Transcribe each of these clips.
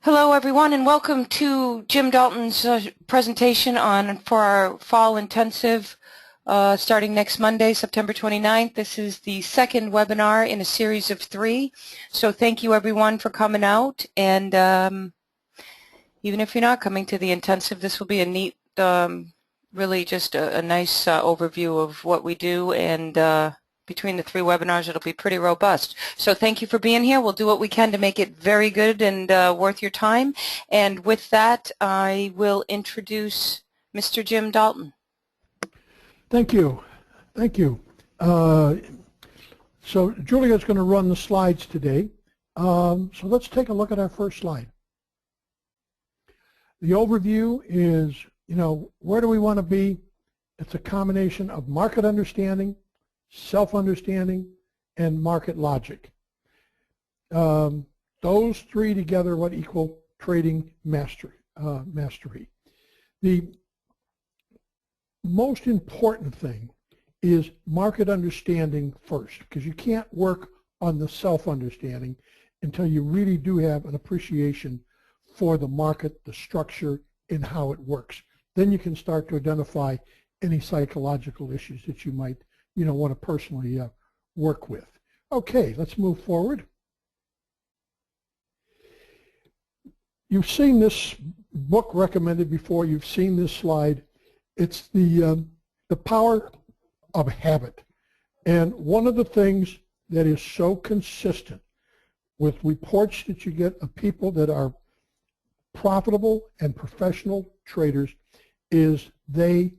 Hello, everyone, and welcome to Jim Dalton's presentation for our fall intensive starting next Monday, September 29th. This is the second webinar in a series of 3. So thank you, everyone, for coming out. And even if you're not coming to the intensive, this will be a neat, really just a nice overview of what we do. And between the 3 webinars, it'll be pretty robust. So thank you for being here. We'll do what we can to make it very good and worth your time. And with that, I will introduce Mr. Jim Dalton. Thank you. Thank you. So Julia's going to run the slides today. So let's take a look at our first slide. The overview is, where do we want to be? It's a combination of market understanding, self-understanding, and market logic. Those 3 together what equal trading mastery. The most important thing is market understanding first, because you can't work on the self-understanding until you really do have an appreciation for the market, the structure, and how it works. Then you can start to identify any psychological issues that you might want to personally work with. Okay, let's move forward. You've seen this book recommended before. You've seen this slide. It's the power of habit. And one of the things that is so consistent with reports that you get of people that are profitable and professional traders is they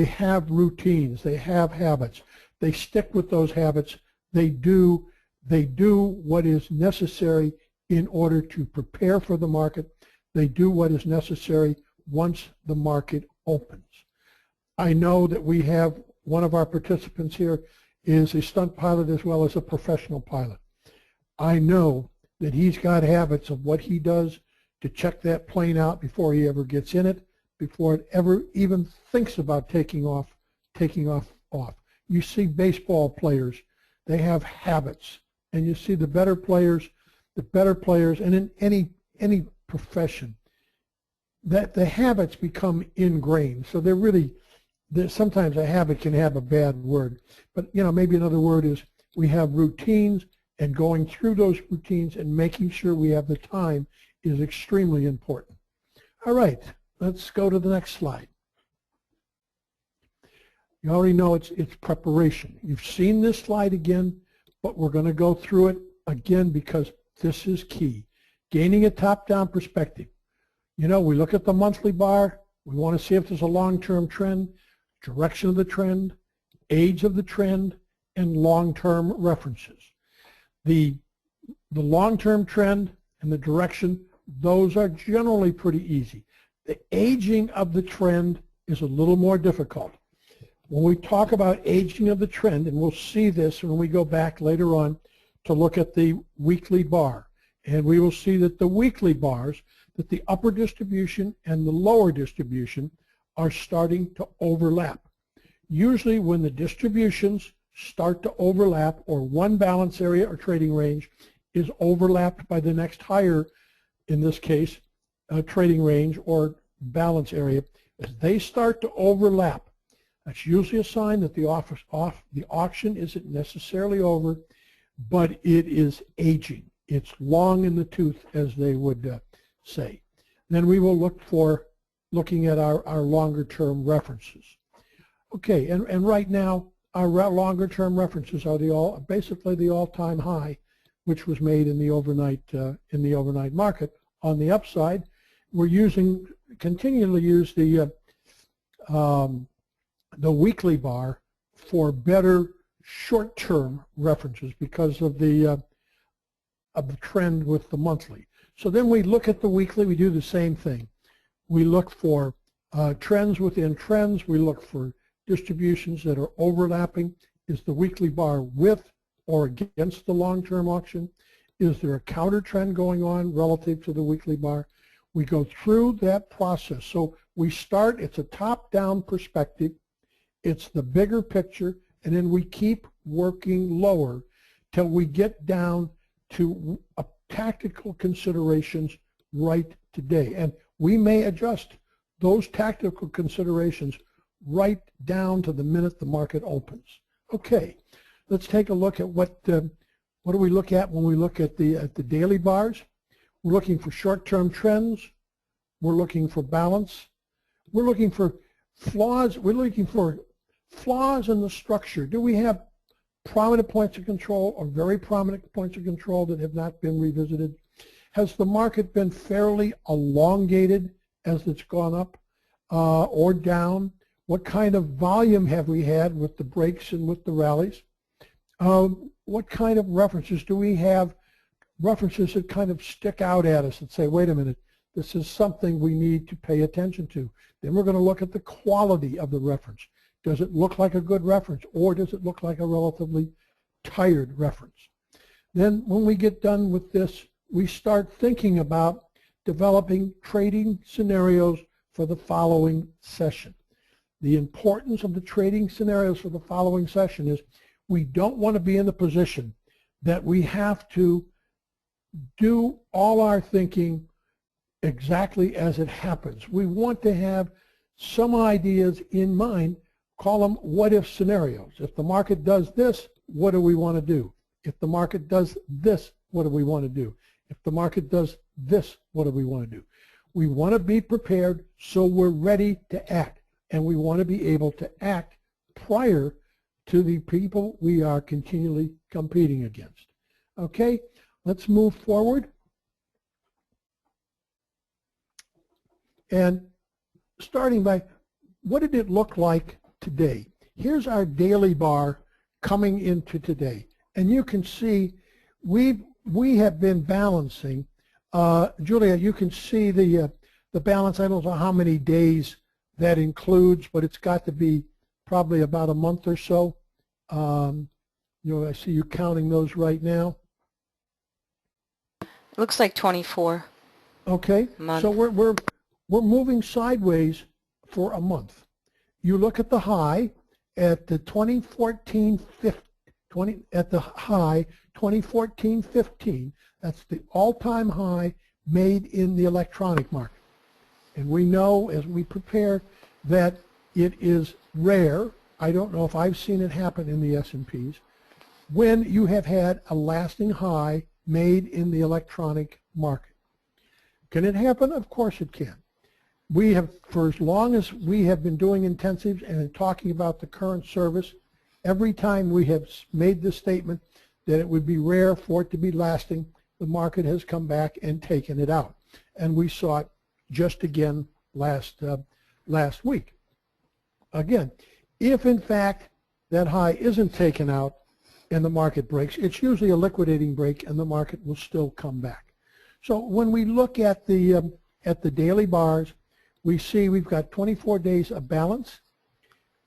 have routines, they have habits, they stick with those habits, they do what is necessary in order to prepare for the market, they do what is necessary once the market opens. I know that we have one of our participants here is a stunt pilot as well as a professional pilot. I know that he's got habits of what he does to check that plane out before he ever gets in it, before it ever even thinks about taking off. You see baseball players, they have habits, and you see the better players, and in any profession, that the habits become ingrained. So sometimes a habit can have a bad word, but maybe another word is we have routines, and going through those routines and making sure we have the time is extremely important. All right. Let's go to the next slide. You already know it's preparation. You've seen this slide again, but we're going to go through it again because this is key. Gaining a top-down perspective. We look at the monthly bar. We want to see if there's a long-term trend, direction of the trend, age of the trend, and long-term references. The long-term trend and the direction, those are generally pretty easy. The aging of the trend is a little more difficult. When we talk about aging of the trend, and we'll see this when we go back later on to look at the weekly bar, and we will see that the weekly bars, that the upper distribution and the lower distribution are starting to overlap. Usually when the distributions start to overlap, or one balance area or trading range is overlapped by the next higher, in this case, trading range or balance area, as they start to overlap, that's usually a sign that the auction isn't necessarily over, but it is aging. It's long in the tooth, as they would say. Then we will looking at our longer term references. Okay, and right now our longer term references are basically the all-time high, which was made in the overnight market. On the upside, we're continually use the weekly bar for better short-term references because of the trend with the monthly. So then we look at the weekly. We do the same thing. We look for trends within trends. We look for distributions that are overlapping. Is the weekly bar with or against the long-term auction? Is there a counter trend going on relative to the weekly bar? We go through that process. So we start, it's a top-down perspective, it's the bigger picture, and then we keep working lower till we get down to tactical considerations right today. And we may adjust those tactical considerations right down to the minute the market opens. Okay, let's take a look at what do we look at when we look at the daily bars. We're looking for short-term trends. We're looking for balance. We're looking for flaws. We're looking for flaws in the structure. Do we have prominent points of control or very prominent points of control that have not been revisited? Has the market been fairly elongated as it's gone up or down? What kind of volume have we had with the breaks and with the rallies? What kind of references do we have? References that kind of stick out at us and say, wait a minute, this is something we need to pay attention to. Then we're going to look at the quality of the reference. Does it look like a good reference, or does it look like a relatively tired reference? Then when we get done with this, we start thinking about developing trading scenarios for the following session. The importance of the trading scenarios for the following session is we don't want to be in the position that we have to do all our thinking exactly as it happens. We want to have some ideas in mind, call them what-if scenarios. If the market does this, what do we want to do? If the market does this, what do we want to do? If the market does this, what do we want to do? We want to be prepared so we're ready to act, and we want to be able to act prior to the people we are continually competing against. Okay, let's move forward. And starting by, what did it look like today? Here's our daily bar coming into today. And you can see we have been balancing. Julia, you can see the balance. I don't know how many days that includes, but it's got to be probably about a month or so. You know, I see you counting those right now. Looks like 24. Okay, month. So we're moving sideways for a month. You look at the high at the 2014-15. That's the all-time high made in the electronic market. And we know as we prepare that it is rare. I don't know if I've seen it happen in the S&Ps when you have had a lasting high made in the electronic market. Can it happen? Of course it can. We have, for as long as we have been doing intensives and talking about the current service, every time we have made the statement that it would be rare for it to be lasting, the market has come back and taken it out. And we saw it just again last week. Again, if in fact that high isn't taken out and the market breaks, it's usually a liquidating break and the market will still come back. So when we look at the daily bars, we see we've got 24 days of balance.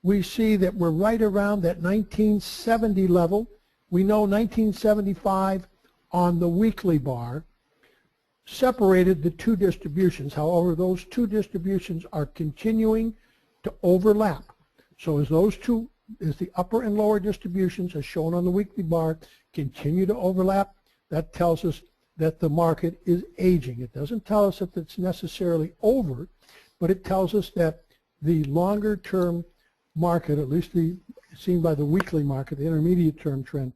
We see that we're right around that 1970 level. We know 1975 on the weekly bar separated the two distributions. However, those two distributions are continuing to overlap. So as those two, as the upper and lower distributions as shown on the weekly bar continue to overlap, that tells us that the market is aging. It doesn't tell us that it's necessarily over, but it tells us that the longer term market, at least the seen by the weekly market, the intermediate term trend,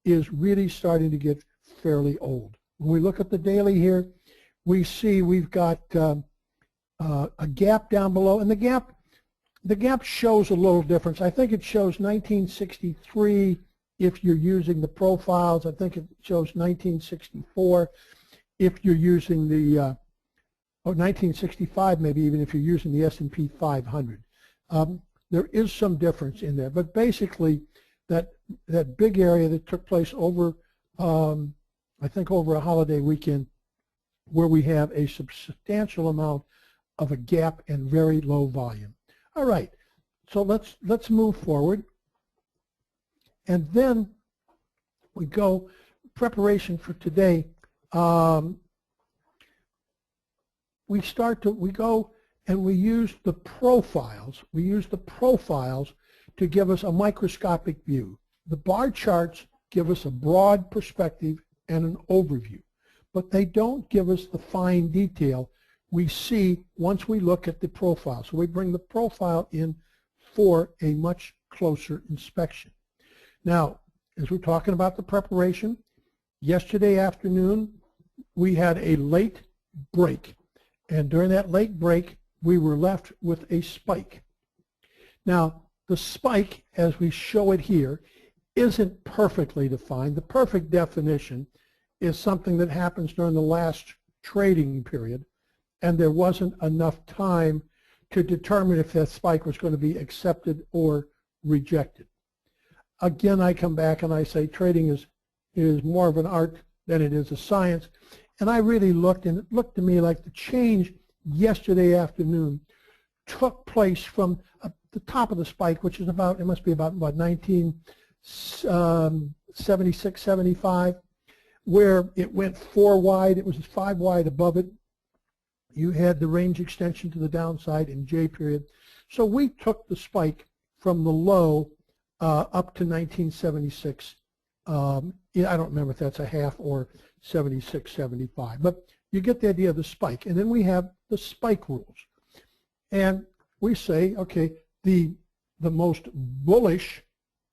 is really starting to get fairly old. When we look at the daily here, we see we've got a gap down below, and the gap shows a little difference. I think it shows 1963 if you're using the profiles. I think it shows 1964 if you're using the 1965 maybe even if you're using the S&P 500. There is some difference in there, but basically that big area that took place over I think over a holiday weekend where we have a substantial amount of a gap and very low volume. All right, so let's move forward. And then we go, preparation for today, we go and we use the profiles. We use the profiles to give us a microscopic view. The bar charts give us a broad perspective and an overview. but they don't give us the fine detail we see once we look at the profile. So we bring the profile in for a much closer inspection. Now, as we're talking about the preparation, yesterday afternoon we had a late break, and during that late break we were left with a spike. Now, the spike, as we show it here, isn't perfectly defined. The perfect definition is something that happens during the last trading period, and there wasn't enough time to determine if that spike was going to be accepted or rejected. Again, I come back and I say trading is more of an art than it is a science. And I really looked, and it looked to me like the change yesterday afternoon took place from the top of the spike, which is about, it must be about, what, 1976, 75, where it went 4 wide. It was 5 wide above it. You had the range extension to the downside in J period. So we took the spike from the low up to 1976. I don't remember if that's a half or 76, 75, but you get the idea of the spike. And then we have the spike rules. And we say, okay, the most bullish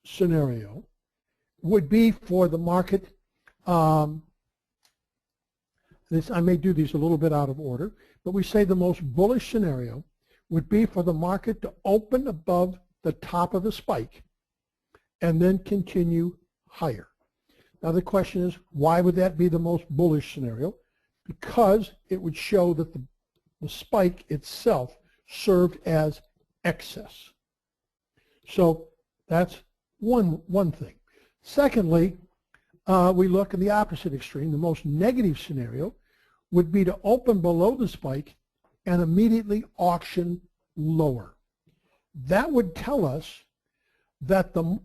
scenario would be for the market, I may do these a little bit out of order, but we say the most bullish scenario would be for the market to open above the top of the spike and then continue higher. Now the question is, why would that be the most bullish scenario? Because it would show that the spike itself served as excess. So that's one thing. Secondly, we look at the opposite extreme. The most negative scenario would be to open below the spike and immediately auction lower. That would tell us that the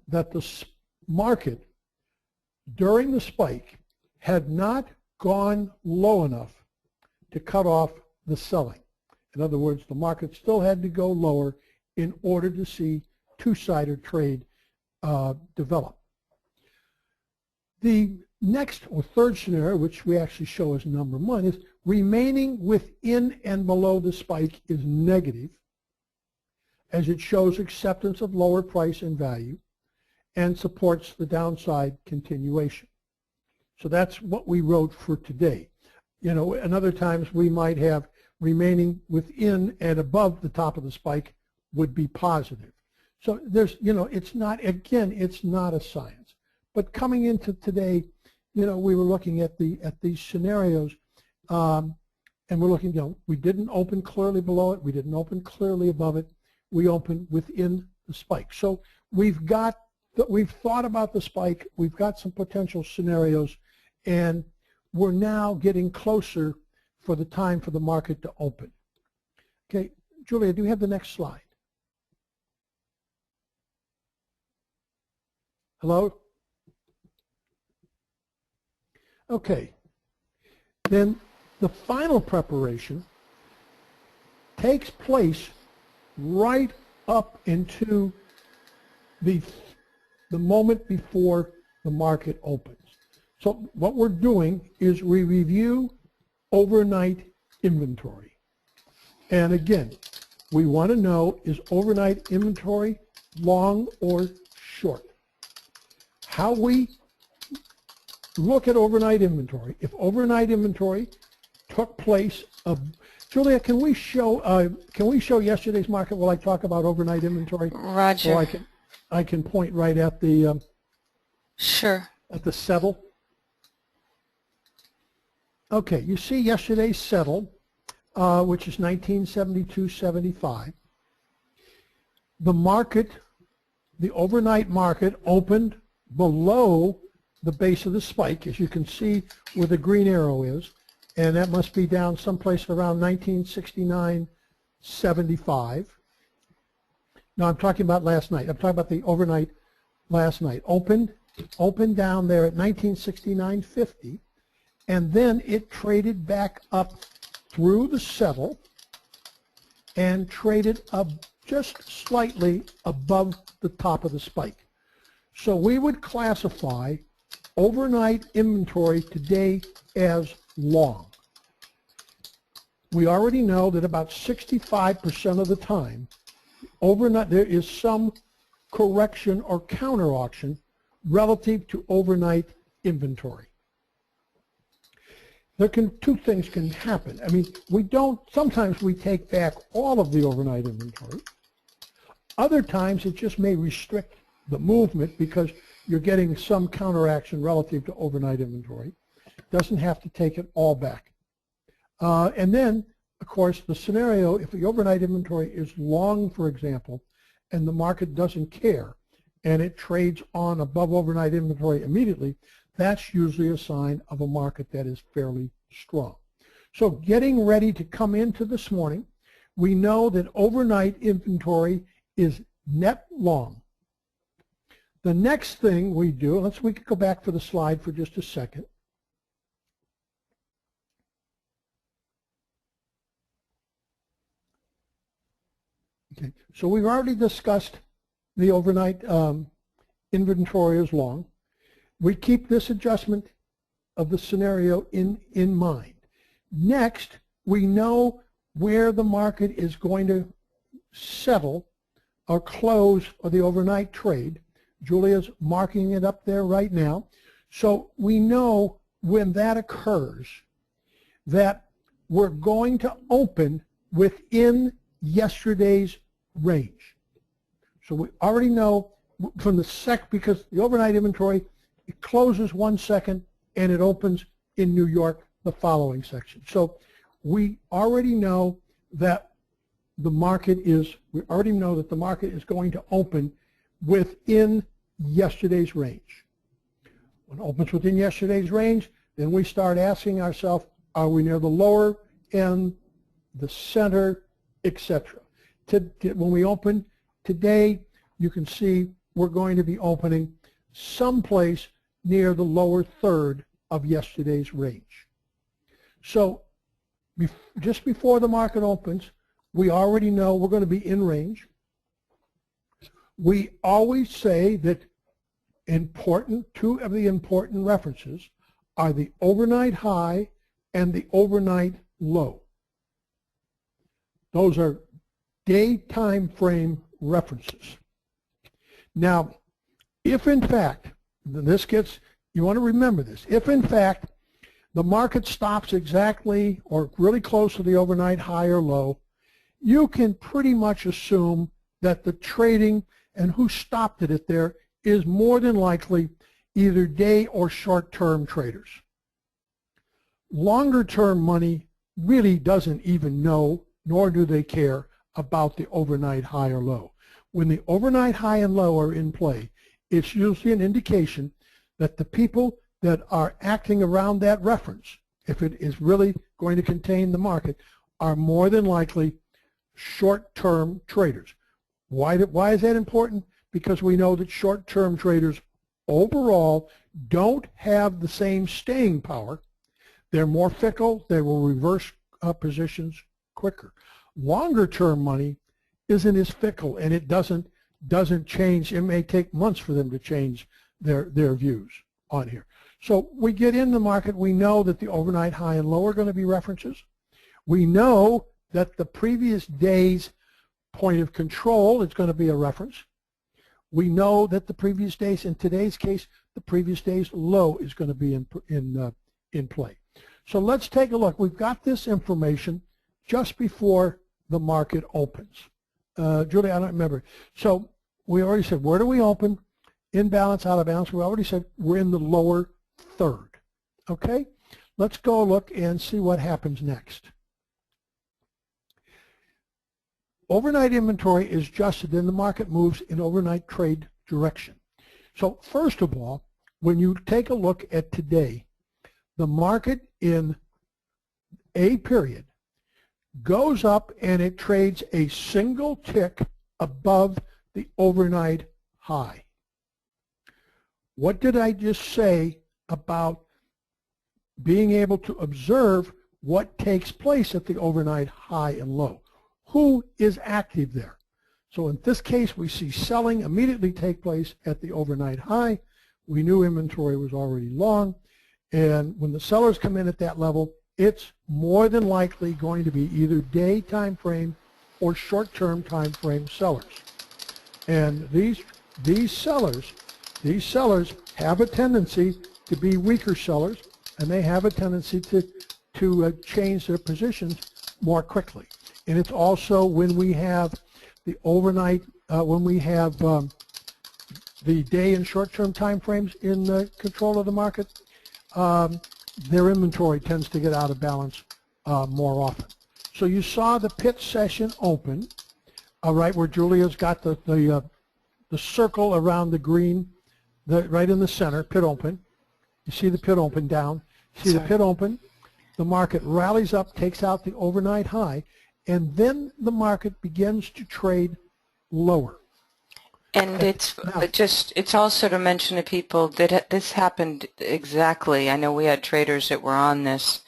market during the spike had not gone low enough to cut off the selling. In other words, the market still had to go lower in order to see two-sided trade develop. The next or third scenario, which we actually show as number 1, is remaining within and below the spike is negative, as it shows acceptance of lower price and value and supports the downside continuation. So that's what we wrote for today. You know, and other times we might have remaining within and above the top of the spike would be positive. So there's, you know, it's not, again, it's not a science. But coming into today, you know, we were looking at these scenarios, and we're looking, you know, we didn't open clearly below it, we didn't open clearly above it, we opened within the spike. So we've thought about the spike, we've got some potential scenarios, and we're now getting closer for the time for the market to open. Okay, Julia, do you have the next slide? Hello? Okay, then the final preparation takes place right up into the moment before the market opens. So what we're doing is we review overnight inventory. And again, we want to know, is overnight inventory long or short? How we look at overnight inventory. If overnight inventory took place, Julia, can we show yesterday's market while I talk about overnight inventory? Roger. So I can point right at the sure. At the settle. Okay, you see yesterday's settle, which is 1972.75. The market, the overnight market, opened below the base of the spike, as you can see where the green arrow is, and that must be down someplace around 1969.75. No, I'm talking about last night. I'm talking about the overnight last night. Opened down there at 1969.50, and then it traded back up through the settle and traded up just slightly above the top of the spike. So we would classify overnight inventory today as long. We already know that about 65% of the time, overnight, there is some correction or counter auction relative to overnight inventory. Two things can happen. I mean, sometimes we take back all of the overnight inventory. Other times it just may restrict the movement because you're getting some counteraction relative to overnight inventory. Doesn't have to take it all back. And then, of course, the scenario, if the overnight inventory is long, for example, and the market doesn't care, and it trades on above overnight inventory immediately, that's usually a sign of a market that is fairly strong. So getting ready to come into this morning, we know that overnight inventory is net long. The next thing we do, we could go back for the slide for just a second. Okay, so we've already discussed the overnight inventory is long. We keep this adjustment of the scenario in mind. Next, we know where the market is going to settle or close or the overnight trade. Julia's marking it up there right now. So we know when that occurs that we're going to open within yesterday's range. So we already know from the because the overnight inventory, it closes 1 second and it opens in New York the following section. So we already know that the market is going to open within yesterday's range. When it opens within yesterday's range, then we start asking ourselves, are we near the lower end, the center, etc. When we open today, you can see we're going to be opening someplace near the lower third of yesterday's range. So just before the market opens, we already know we're going to be in range. We always say that two of the important references are the overnight high and the overnight low. Those are day time frame references. Now, if in fact, you want to remember this, if in fact the market stops exactly or really close to the overnight high or low, you can pretty much assume that the trading and who stopped it there is more than likely either day or short-term traders. Longer-term money really doesn't even know, nor do they care about the overnight high or low. When the overnight high and low are in play, it's usually an indication that the people that are acting around that reference, if it is really going to contain the market, are more than likely short-term traders. Why is that important? Because we know that short-term traders overall don't have the same staying power. They're more fickle. They will reverse positions quicker. Longer-term money isn't as fickle, and it doesn't change. It may take months for them to change their views on here. So we get in the market. We know that the overnight high and low are going to be references. We know that the previous day's point of control is going to be a reference. We know that the previous days, in today's case, the previous day's low is going to be in play. So let's take a look. We've got this information just before the market opens. Julie, I don't remember. So we already said, where do we open? In balance, out of balance. We already said we're in the lower third. Okay? Let's go look and see what happens next. Overnight inventory is adjusted, then the market moves in overnight trade direction. So first of all, when you take a look at today, the market in a period goes up and it trades a single tick above the overnight high. What did I just say about being able to observe what takes place at the overnight high and low? Who is active there? So in this case, we see selling immediately take place at the overnight high. We knew inventory was already long. And when the sellers come in at that level, it's more than likely going to be either day time frame or short-term time frame sellers. And these sellers have a tendency to be weaker sellers, and they have a tendency to change their positions more quickly. And it's also when we have the overnight, when we have the day and short-term time frames in control of the market, their inventory tends to get out of balance more often. So you saw the pit session open, right where Julia's got the circle around the green, right in the center, pit open. You see the pit open down. See the pit open. The market rallies up, takes out the overnight high, and then the market begins to trade lower. And it's also to mention to people that this happened exactly. I know we had traders that were on this.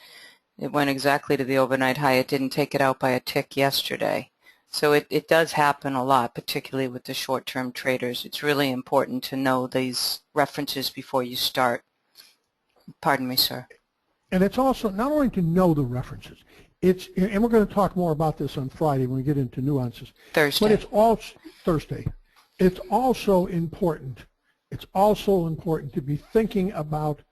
It went exactly to the overnight high. It didn't take it out by a tick yesterday. So it does happen a lot, particularly with the short-term traders. It's really important to know these references before you start. Pardon me, sir. And it's also not only to know the references. And we're going to talk more about this on Friday when we get into nuances. Thursday. But it's all Thursday. It's also important. It's also important to be thinking about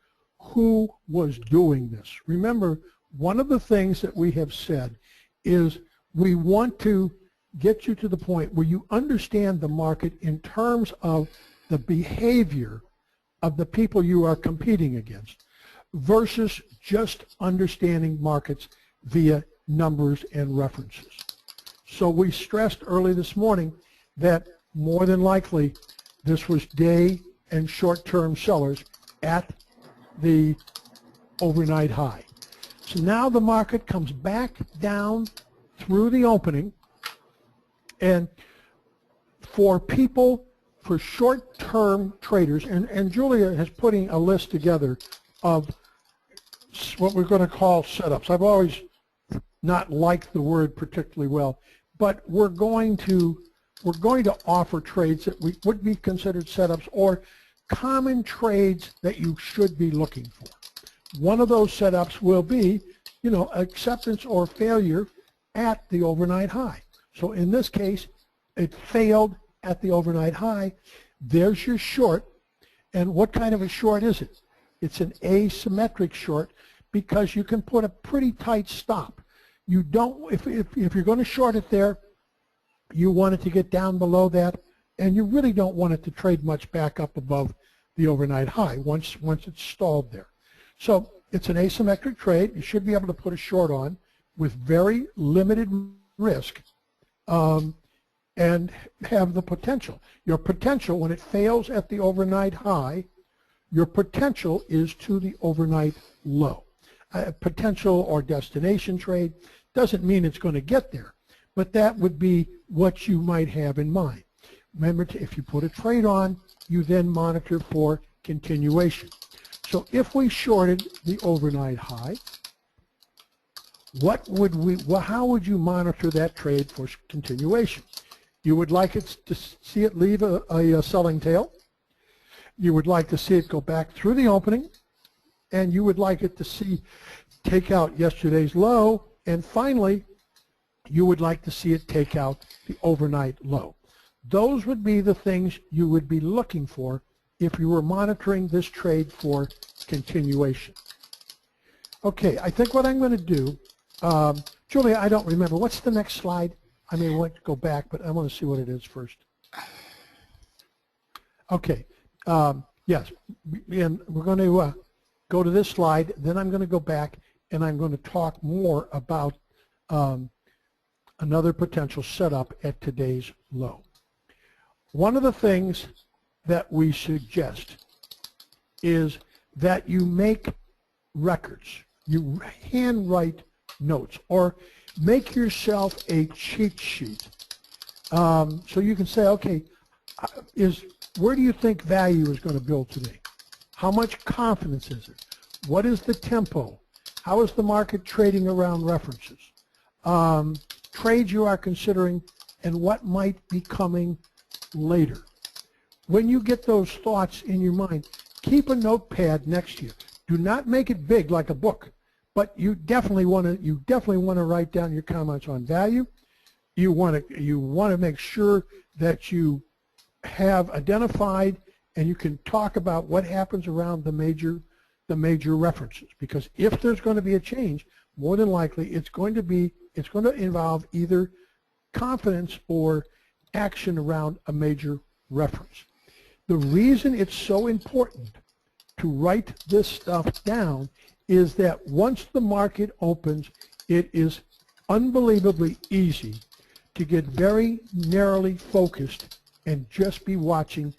who was doing this. Remember, one of the things that we have said is we want to get you to the point where you understand the market in terms of the behavior of the people you are competing against versus just understanding markets via numbers and references. So we stressed early this morning that more than likely this was day and short-term sellers at the overnight high. So now the market comes back down through the opening, and for people, for short-term traders, and Julia is putting a list together of what we're going to call setups. I've always not liked the word particularly well, but we're going to offer trades that would be considered setups or common trades that you should be looking for. One of those setups will be, acceptance or failure at the overnight high. So in this case, it failed at the overnight high. There's your short. And what kind of a short is it? It's an asymmetric short because you can put a pretty tight stop. You don't, if you're going to short it there, you want it to get down below that, and you really don't want it to trade much back up above the overnight high once it's stalled there. So it's an asymmetric trade. You should be able to put a short on with very limited risk and have the potential. Your potential, when it fails at the overnight high, your potential is to the overnight low. Potential or destination trade doesn't mean it's going to get there, but that would be what you might have in mind. Remember, if you put a trade on, you then monitor for continuation. So if we shorted the overnight high, how would you monitor that trade for continuation? You would like it to see it leave a selling tail. You would like to see it go back through the opening, and you would like it to take out yesterday's low, and finally, you would like to see it take out the overnight low. Those would be the things you would be looking for if you were monitoring this trade for continuation. Okay, I think what I'm going to do, Julia, I don't remember. What's the next slide? I may want to go back, but I want to see what it is first. Okay, yes, and we're going to go to this slide, then I'm going to go back and I'm going to talk more about another potential setup at today's low. One of the things that we suggest is that you make records, you handwrite notes, or make yourself a cheat sheet. So you can say, okay, where do you think value is going to build today? How much confidence is it? What is the tempo? How is the market trading around references? Trades you are considering, and what might be coming later. When you get those thoughts in your mind, keep a notepad next to you. Do not make it big like a book, but you definitely want to write down your comments on value. You want to make sure that you have identified and you can talk about what happens around the major references, because if there's going to be a change, more than likely it's going to involve either confidence or action around a major reference. The reason it's so important to write this stuff down is that once the market opens, it is unbelievably easy to get very narrowly focused and just be watching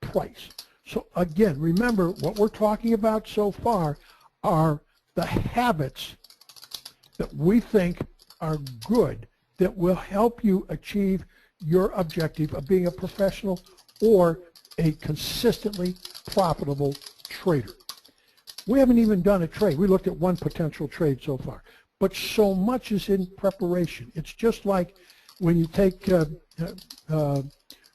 price. So again, remember what we're talking about so far are the habits that we think are good that will help you achieve your objective of being a professional or a consistently profitable trader. We haven't even done a trade. We looked at one potential trade so far, but so much is in preparation. It's just like when you take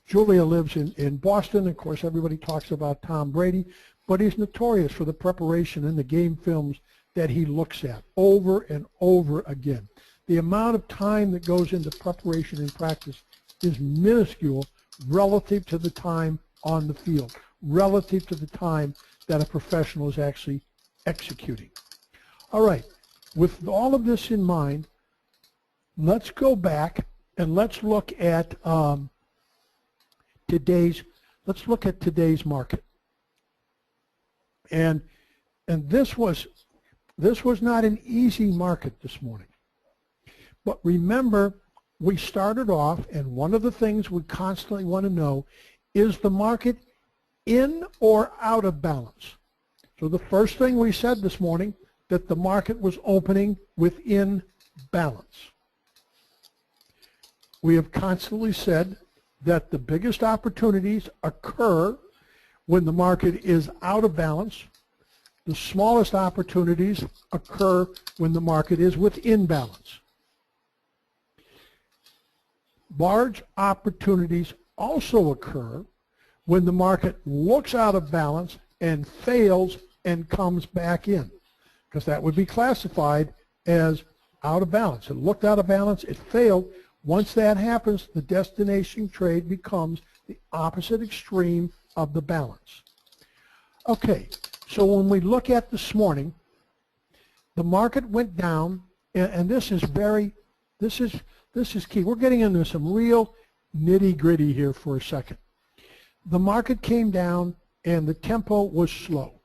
Julia lives in Boston. Of course, everybody talks about Tom Brady, but he's notorious for the preparation and the game films that he looks at over and over again. The amount of time that goes into preparation and practice is minuscule relative to the time on the field, relative to the time that a professional is actually executing. All right, with all of this in mind, let's go back and let's look at today's market. And this was not an easy market this morning. But remember, we started off, and one of the things we constantly want to know is the market in or out of balance. So the first thing we said this morning, that the market was opening within balance. We have constantly said that the biggest opportunities occur when the market is out of balance. The smallest opportunities occur when the market is within balance. Large opportunities also occur when the market looks out of balance and fails and comes back in, because that would be classified as out of balance. It looked out of balance, it failed. Once that happens, the destination trade becomes the opposite extreme of the balance. Okay, so when we look at this morning, the market went down, and this is key. We're getting into some real nitty-gritty here for a second. The market came down, and the tempo was slow.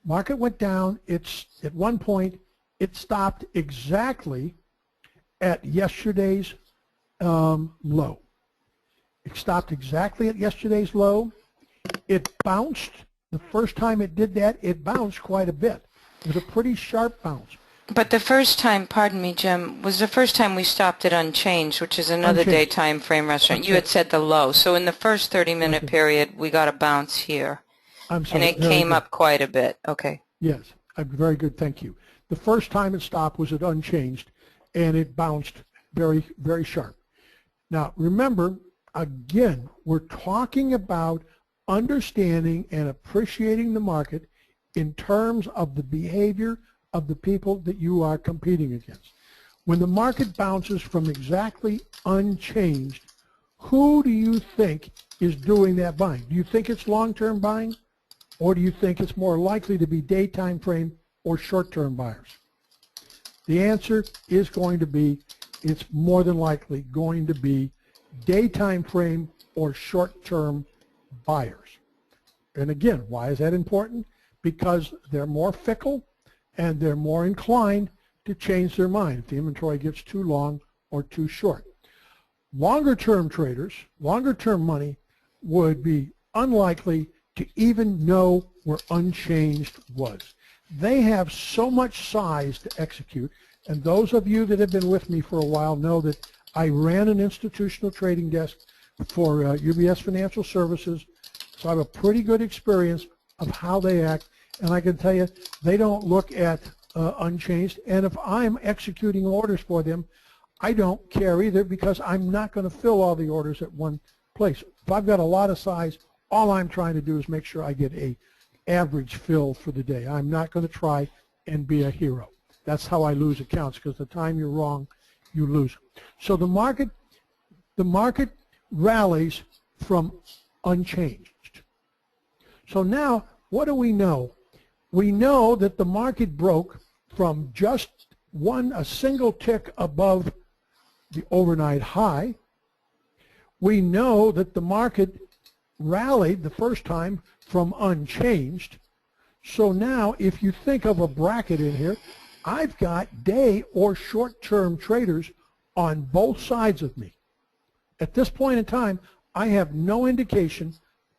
Market went down. At one point, it stopped exactly at yesterday's low. It stopped exactly at yesterday's low. It bounced. The first time it did that, it bounced quite a bit. It was a pretty sharp bounce. But the first time, pardon me, Jim, was the first time we stopped it unchanged, which is another day time frame restaurant. You had said the low. So in the first 30-minute period, we got a bounce here. I'm sorry. And it came up quite a bit. Okay. Yes. Very good. Thank you. The first time it stopped was at unchanged, and it bounced very, very sharp. Now, remember, again, we're talking about understanding and appreciating the market in terms of the behavior of the people that you are competing against. When the market bounces from exactly unchanged, who do you think is doing that buying? Do you think it's long-term buying, or do you think it's more likely to be day time frame or short-term buyers? The answer is going to be, it's more than likely going to be day time frame or short-term buyers. And again, why is that important? Because they're more fickle and they're more inclined to change their mind if the inventory gets too long or too short. Longer-term traders, longer-term money would be unlikely to even know where unchanged was. They have so much size to execute, and those of you that have been with me for a while know that I ran an institutional trading desk for UBS Financial Services, so I have a pretty good experience of how they act, and I can tell you they don't look at unchanged, and if I'm executing orders for them, I don't care either, because I'm not going to fill all the orders at one place. If I've got a lot of size, all I'm trying to do is make sure I get average fill for the day. I'm not going to try and be a hero. That's how I lose accounts, because the time you're wrong, you lose. So the market rallies from unchanged. So now, what do we know? We know that the market broke from just a single tick above the overnight high. We know that the market rallied the first time from unchanged. So now, if you think of a bracket in here, I've got day or short-term traders on both sides of me. At this point in time, I have no indication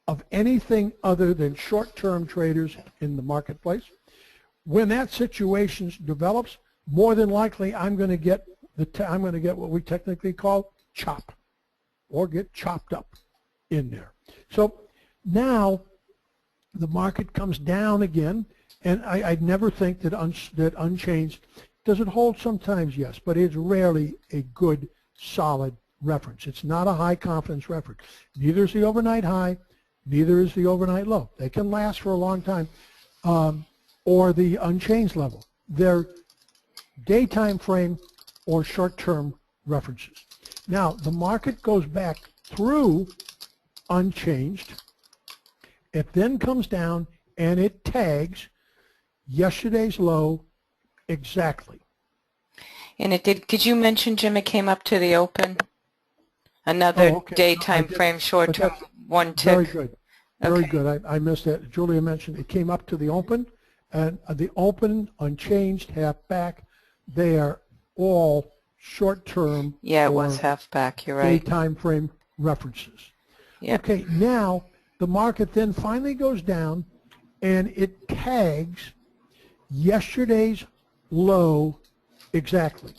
of anything other than short-term traders in the marketplace. When that situation develops, more than likely I'm going to get what we technically call chop, or get chopped up in there. So now the market comes down again, and I'd never think that unchanged. Does it hold sometimes? Yes, but it's rarely a good, solid reference. It's not a high confidence reference. Neither is the overnight high, neither is the overnight low. They can last for a long time, or the unchanged level. They're daytime frame or short-term references. Now, the market goes back through unchanged. It then comes down and it tags yesterday's low exactly. And it did. Could you mention, Jim, it came up to the open? Another okay. daytime frame, short-term, one tick. Very good. Very Okay. good. I missed that. Julia mentioned it came up to the open, and the open, unchanged, half back, they are all short-term. Yeah, it was half back. You're right. Daytime frame references. Yeah. Okay, now the market then finally goes down, and it tags yesterday's low exactly.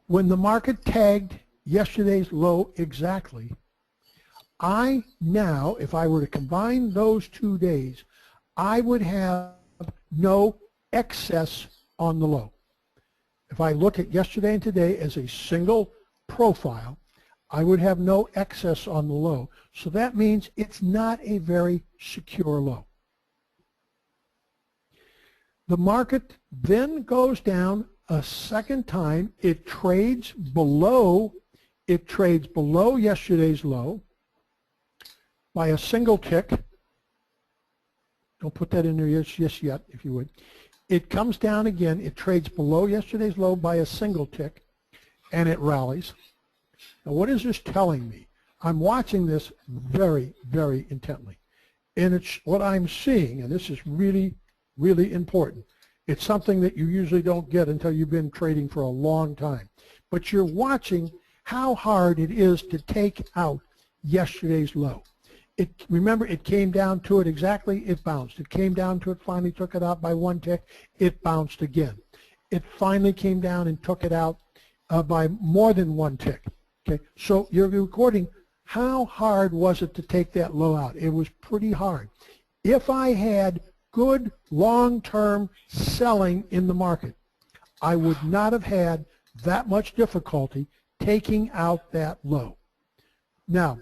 When the market tagged yesterday's low exactly, I now, if I were to combine those 2 days, I would have no excess on the low. If I look at yesterday and today as a single profile, I would have no excess on the low. So that means it's not a very secure low. The market then goes down a second time. It trades below yesterday's low by a single tick. Don't put that in there just yet, if you would. It comes down again. It trades below yesterday's low by a single tick, and it rallies. Now, what is this telling me? I'm watching this very, very intently. And it's what I'm seeing, and this is really, really important. It's something that you usually don't get until you've been trading for a long time. But you're watching how hard it is to take out yesterday's low. Remember, it came down to it exactly, it bounced. It came down to it, finally took it out by one tick, it bounced again. It finally came down and took it out by more than one tick. Okay, so you're recording how hard was it to take that low out. It was pretty hard. If I had good long-term selling in the market, I would not have had that much difficulty taking out that low. Now,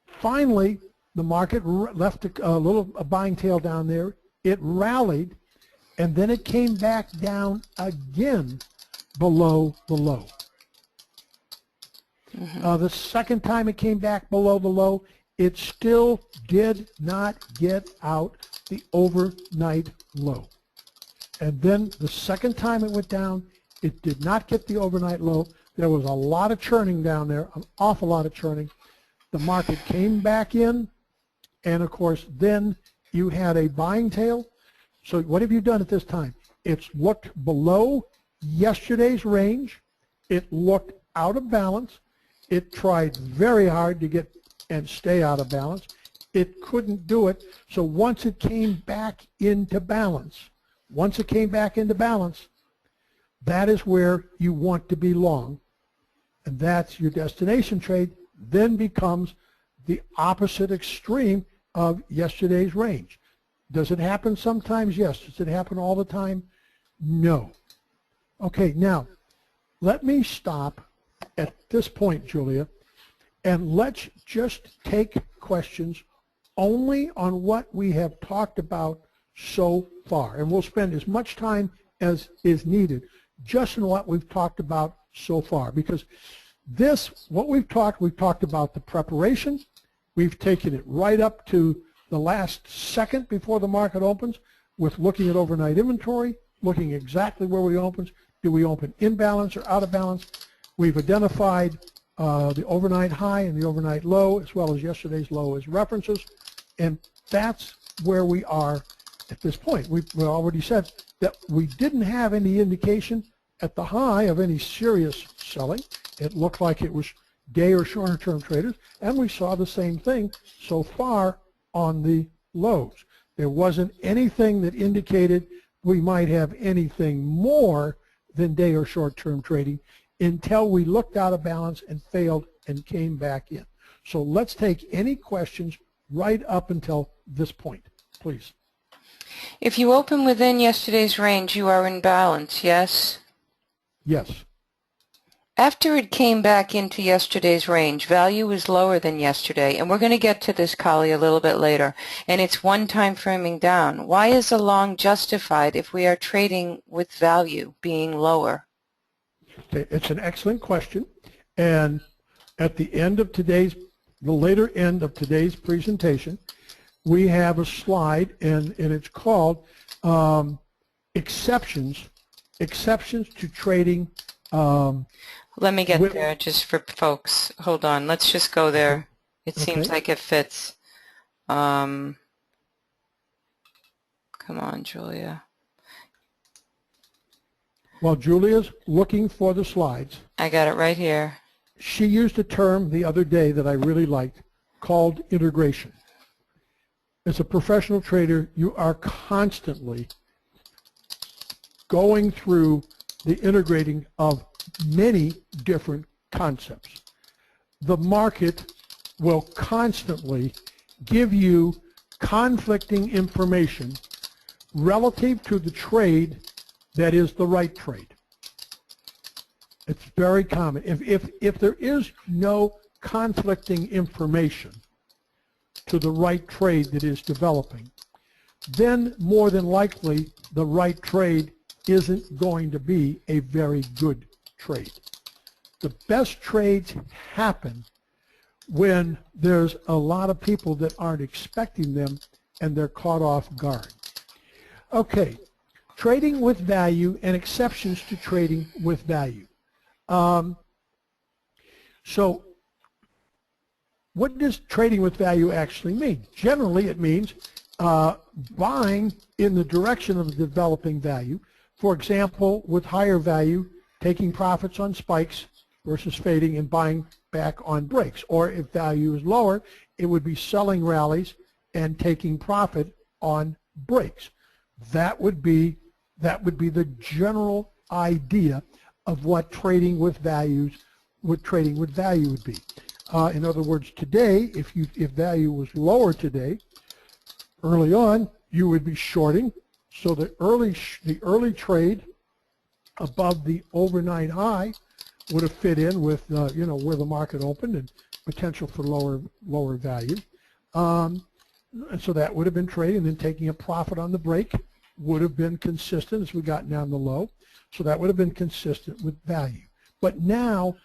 finally, the market left a buying tail down there. It rallied, and then it came back down again below the low. The second time it came back below the low, it still did not get out the overnight low. And then the second time it went down, it did not get the overnight low. There was a lot of churning down there, an awful lot of churning. The market came back in, and of course then you had a buying tail. So what have you done at this time? It's looked below yesterday's range. It looked out of balance. It tried very hard to get and stay out of balance. It couldn't do it. So once it came back into balance, that is where you want to be long, and that's your destination trade. Then becomes the opposite extreme of yesterday's range. Does it happen sometimes? Yes. Does it happen all the time? No. Okay, now let me stop at this point, Julia, and let's just take questions only on what we have talked about so far. And we'll spend as much time as is needed just in what we've talked about so far. Because what we've talked about the preparation. We've taken it right up to the last second before the market opens with looking at overnight inventory, looking exactly where we open. Do we open in balance or out of balance? We've identified the overnight high and the overnight low, as well as yesterday's low as references. And that's where we are at this point. We've already said that we didn't have any indication at the high of any serious selling. It looked like it was day or shorter term traders, and we saw the same thing so far on the lows. There wasn't anything that indicated we might have anything more than day or short term trading until we looked out of balance and failed and came back in. So let's take any questions right up until this point, please. If you open within yesterday's range, you are in balance, yes? Yes. After it came back into yesterday's range, value was lower than yesterday, and we're going to get to this, Kali, a little bit later, and it's one time framing down. Why is a long justified if we are trading with value being lower? Okay, it's an excellent question, and at the end of the later end of today's presentation, we have a slide, and it's called exceptions to trading. Let me get there just for folks. Hold on. Let's just go there. It seems like it fits. Come on, Julia. While Julia's looking for the slides, I got it right here. She used a term the other day that I really liked called integration. As a professional trader, you are constantly going through the integrating of many different concepts. The market will constantly give you conflicting information relative to the trade that is the right trade. It's very common. If there is no conflicting information to the right trade that is developing, then more than likely the right trade isn't going to be a very good trade. The best trades happen when there's a lot of people that aren't expecting them and they're caught off guard. Okay, trading with value and exceptions to trading with value. So what does trading with value actually mean? Generally it means buying in the direction of the developing value. For example, with higher value, taking profits on spikes versus fading and buying back on breaks. Or if value is lower, it would be selling rallies and taking profit on breaks. That would be the general idea of what trading with value would be. In other words, today, if value was lower today, early on, you would be shorting. So the early trade above the overnight high would have fit in with where the market opened and potential for lower value. And so that would have been trading, and then taking a profit on the break would have been consistent as we got down the low. So that would have been consistent with value. But now,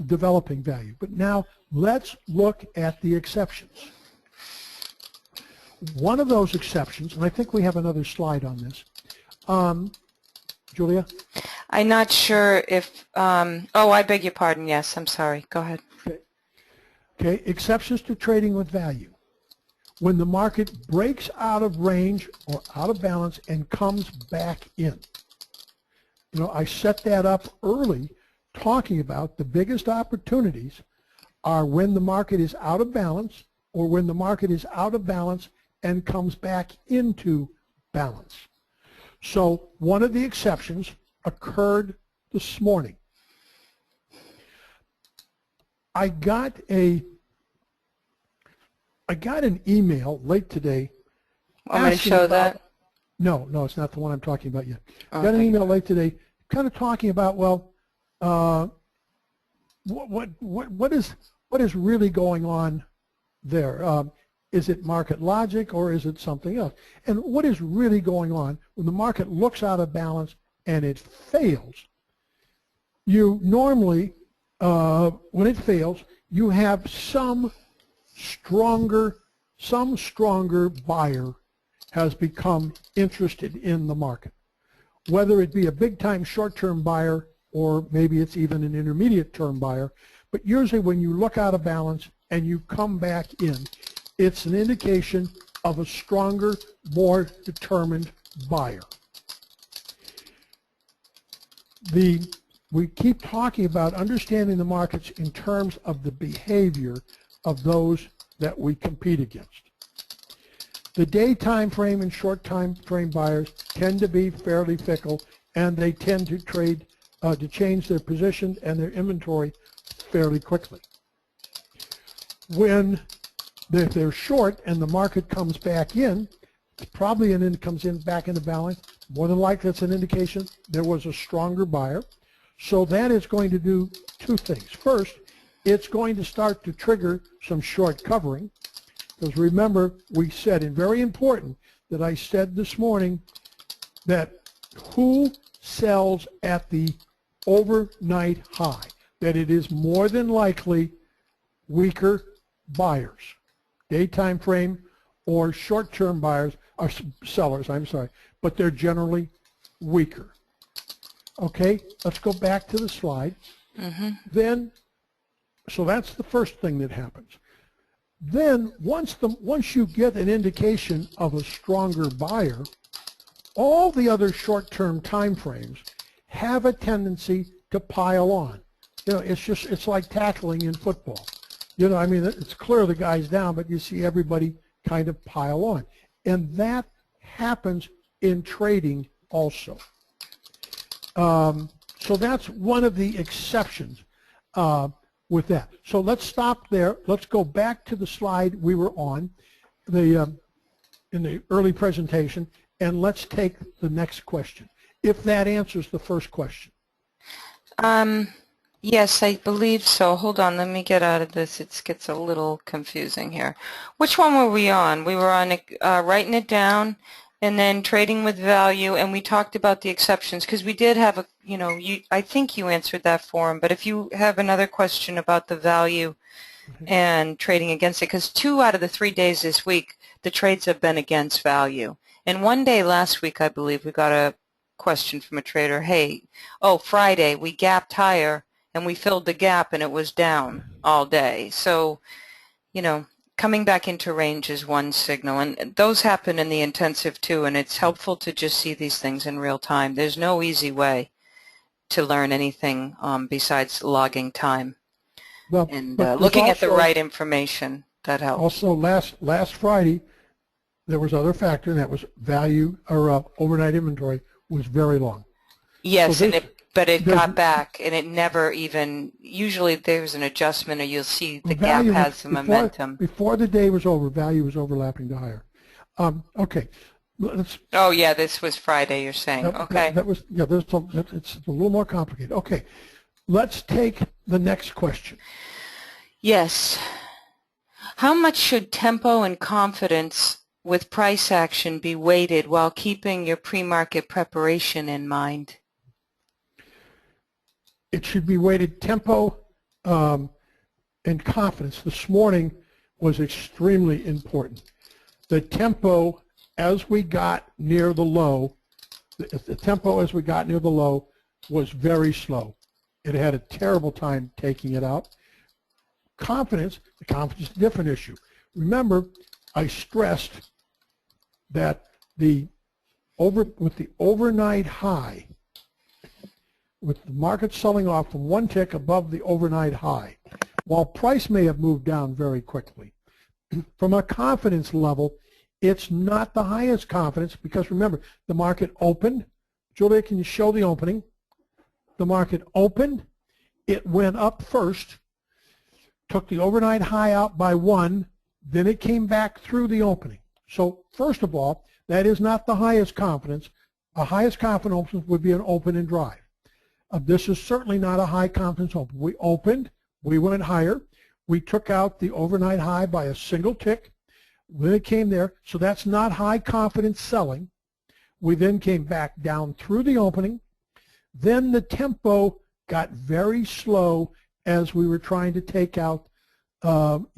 developing value. But now let's look at the exceptions. One of those exceptions, and I think we have another slide on this. Julia? I'm not sure if, oh, I beg your pardon. Yes, I'm sorry. Go ahead. Okay, exceptions to trading with value. When the market breaks out of range or out of balance and comes back in. You know, I set that up early talking about the biggest opportunities are when the market is out of balance or when the market is out of balance and comes back into balance. So one of the exceptions occurred this morning. I got an email late today. Want me to show that? No, it's not the one I'm talking about yet. Oh, Got an email late today kind of talking about, well, what is really going on there? Is it market logic or is it something else? And what is really going on when the market looks out of balance and it fails? You normally, when it fails, you have some stronger buyer has become interested in the market. Whether it be a big-time short-term buyer or maybe it's even an intermediate-term buyer, but usually when you look out of balance and you come back in, it's an indication of a stronger, more determined buyer. We keep talking about understanding the markets in terms of the behavior of those that we compete against. The day time frame and short time frame buyers tend to be fairly fickle, and they tend to trade, to change their position and their inventory fairly quickly. When they're short and the market comes back in, it's probably comes in back into balance. More than likely, it's an indication there was a stronger buyer. So that is going to do two things. First, it's going to start to trigger some short covering. Because remember, we said, and very important, that I said this morning that who sells at the overnight high, that it is more than likely weaker buyers, daytime frame or short-term buyers, or sellers, I'm sorry, but they're generally weaker. Okay, let's go back to the slide. Then, so that's the first thing that happens. Then once you get an indication of a stronger buyer, all the other short-term time frames have a tendency to pile on. You know, it's like tackling in football. You know, I mean, it's clear the guy's down, but you see everybody kind of pile on. And that happens in trading also. So that's one of the exceptions with that. So let's stop there. Let's go back to the slide we were on in the early presentation, and let's take the next question, if that answers the first question. Yes, I believe so. Hold on, let me get out of this. It gets a little confusing here. Which one were we on? We were on writing it down, and then trading with value, and we talked about the exceptions, because we did have a, you know, I think you answered that for him, but if you have another question about the value and trading against it, because 2 out of the 3 days this week, the trades have been against value. And one day last week, I believe, we got a question from a trader, hey, oh, Friday, we gapped higher, and we filled the gap, and it was down all day. So, you know, coming back into range is one signal, and those happen in the intensive too, and it's helpful to just see these things in real time. There's no easy way to learn anything besides logging time, Well, and but looking at the also, right information. That helps. Also, last Friday, there was other factor, and that was value, or overnight inventory was very long. Yes, So but it got back, and it never even, usually there's an adjustment, or you'll see the gap has some momentum. Before the day was over, value was overlapping to higher. Okay. Oh, yeah, this was Friday, you're saying. Okay. That was, yeah, it's a little more complicated. Okay. Let's take the next question. Yes. How much should tempo and confidence with price action be weighted while keeping your pre-market preparation in mind? It should be weighted tempo and confidence. This morning was extremely important. The tempo as we got near the low, was very slow. It had a terrible time taking it out. The confidence is a different issue. Remember, I stressed that with the overnight high, with the market selling off from one tick above the overnight high, while price may have moved down very quickly, from a confidence level, it's not the highest confidence, because remember, the market opened. Julia, can you show the opening? The market opened, it went up first, took the overnight high out by 1, then it came back through the opening. So first of all, that is not the highest confidence. A highest confidence would be an open and drive. This is certainly not a high confidence open. We opened, we went higher, we took out the overnight high by a single tick. Then it came there, so that's not high confidence selling. We then came back down through the opening. Then the tempo got very slow as we were trying to take out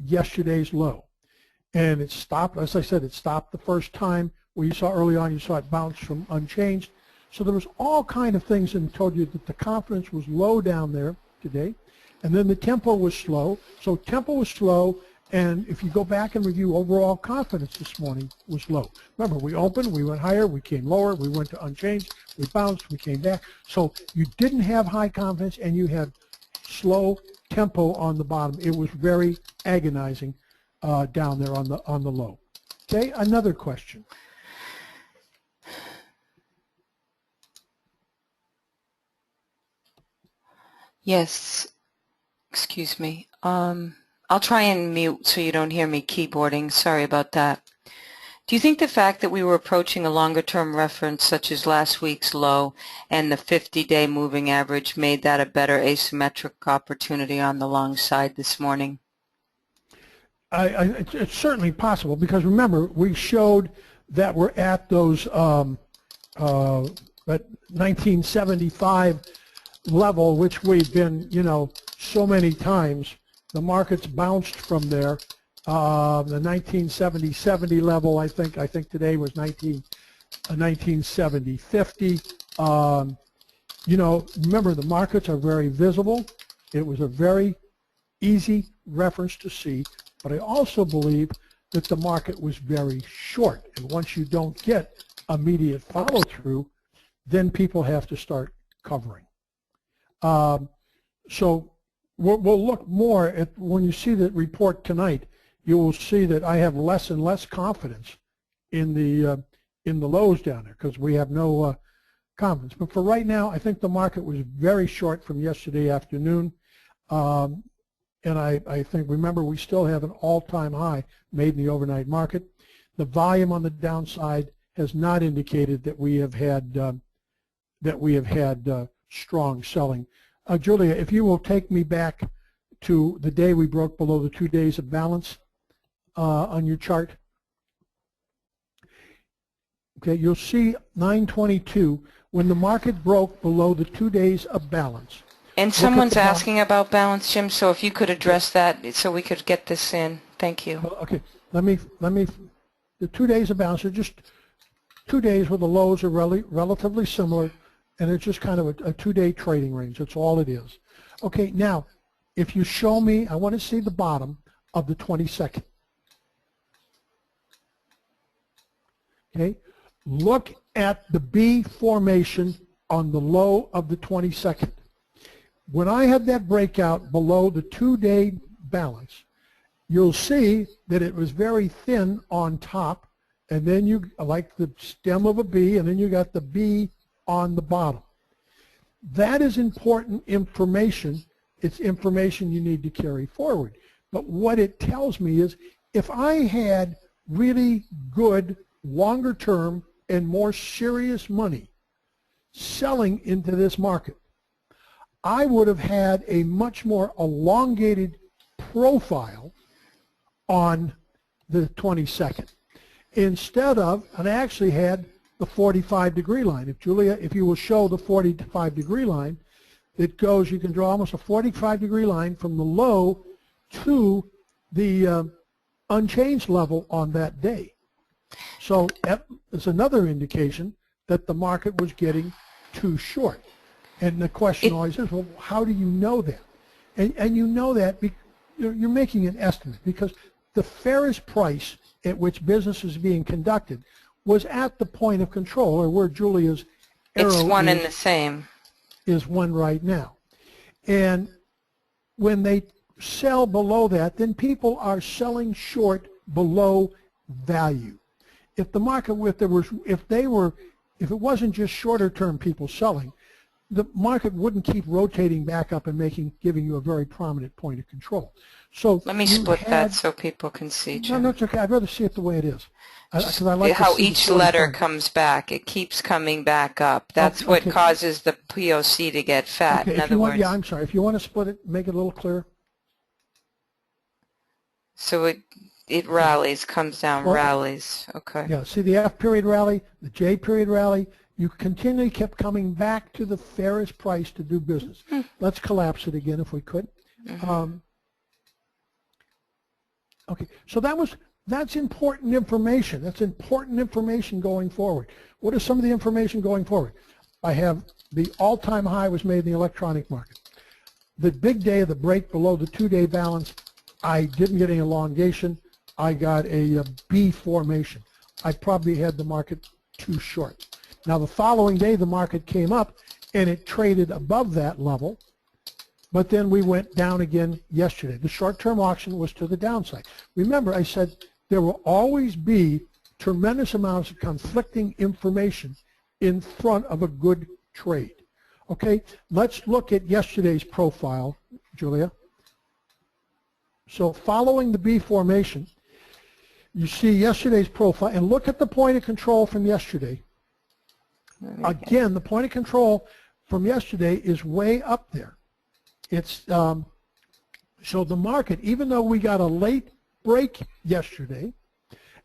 yesterday's low. And it stopped, as I said, it stopped the first time where you saw early on, you saw it bounce from unchanged. So there was all kind of things that told you that the confidence was low down there today. And then the tempo was slow. So tempo was slow, and if you go back and review, overall confidence this morning was low. Remember, we opened, we went higher, we came lower, we went to unchanged, we bounced, we came back. So you didn't have high confidence, and you had slow tempo on the bottom. It was very agonizing down there on the low. Okay, another question. Yes, excuse me. I'll try and mute so you don't hear me keyboarding. Sorry about that. Do you think the fact that we were approaching a longer-term reference such as last week's low and the 50-day moving average made that a better asymmetric opportunity on the long side this morning? It's certainly possible, because remember, we showed that we're at those that 1975 level, which we've been, so many times. The market's bounced from there. The 1970 level, I think today was 1970 50. Remember, the markets are very visible. It was a very easy reference to see, but I also believe that the market was very short. And once you don't get immediate follow-through, then people have to start covering. So we'll look more at, when you see the report tonight, you will see that I have less and less confidence in the lows down there, because we have no confidence. But for right now, I think the market was very short from yesterday afternoon. And I think, remember, we still have an all-time high made in the overnight market. The volume on the downside has not indicated that we have had strong selling. Julia, if you will take me back to the day we broke below the 2 days of balance on your chart. Okay, you'll see 922 when the market broke below the 2 days of balance. And someone's asking about balance, Jim, so if you could address that so we could get this in. Thank you. Okay, let me, the 2 days of balance are just 2 days where the lows are relatively similar, and it's just kind of a 2-day trading range. That's all it is. Okay, now, if you show me, I want to see the bottom of the 22nd. Okay, look at the B formation on the low of the 22nd. When I had that breakout below the 2-day balance, you'll see that it was very thin on top, and then you, like the stem of a B, and then you got the B on the bottom. That is important information. It's information you need to carry forward. But what it tells me is, if I had really good, longer term and more serious money selling into this market, I would have had a much more elongated profile on the 22nd instead of, and I actually had the 45-degree line. If Julia, if you will show the 45-degree line, it goes, you can draw almost a 45-degree line from the low to the unchanged level on that day. So that is another indication that the market was getting too short. And the question always is, well, how do you know that? And you know that you're making an estimate, because the fairest price at which business is being conducted was at the point of control, or where Julia's arrow it's one and the same. Is one right now. And when they sell below that, then people are selling short below value. If the market, if it wasn't just shorter term people selling, the market wouldn't keep rotating back up and giving you a very prominent point of control. So let me split that so people can see, Jim. No, it's okay. I'd rather see it the way it is. Because I like how each letter comes back. It keeps coming back up. That's what causes the POC to get fat. In other words, yeah, I'm sorry. If you want to split it, make it a little clearer. So It rallies, comes down, Well, rallies. Okay. yeah, see the F period rally, the J period rally, you continually kept coming back to the fairest price to do business. Let's collapse it again if we could. Okay, so that's important information. That's important information going forward. What is some of the information going forward? I have the all-time high was made in the electronic market. The big day of the break below the 2-day balance, I didn't get any elongation. I got a B formation. I probably had the market too short. Now the following day the market came up and it traded above that level, but then we went down again yesterday. The short-term auction was to the downside. Remember, I said there will always be tremendous amounts of conflicting information in front of a good trade. Okay, let's look at yesterday's profile, Julia. So following the B formation, you see yesterday's profile, and look at the point of control from yesterday. Again, the point of control from yesterday is way up there. It's so the market, even though we got a late break yesterday,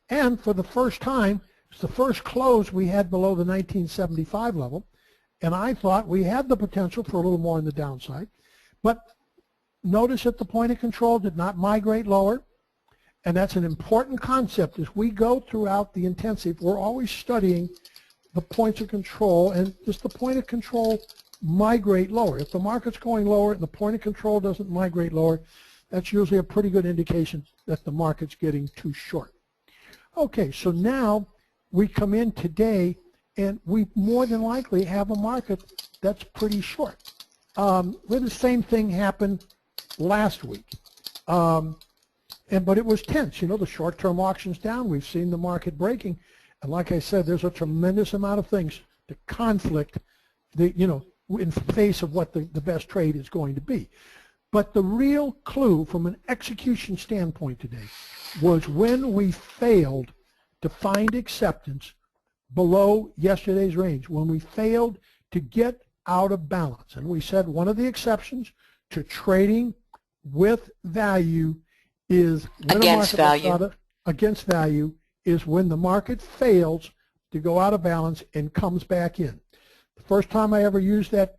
and for the first time, it's the first close we had below the 1975 level, and I thought we had the potential for a little more on the downside. But notice that the point of control did not migrate lower, and that's an important concept. As we go throughout the intensive, we're always studying the points of control, and does the point of control migrate lower? If the market's going lower and the point of control doesn't migrate lower, that's usually a pretty good indication that the market's getting too short. Okay, so now we come in today and we more than likely have a market that's pretty short. Where the same thing happened last week. But it was tense. You know, the short-term auction's down. We've seen the market breaking. And like I said, there's a tremendous amount of things to conflict, in face of what the best trade is going to be. But the real clue from an execution standpoint today was when we failed to find acceptance below yesterday's range, when we failed to get out of balance. And we said one of the exceptions to trading with value is when against value. Against value is when the market fails to go out of balance and comes back in. The first time I ever used that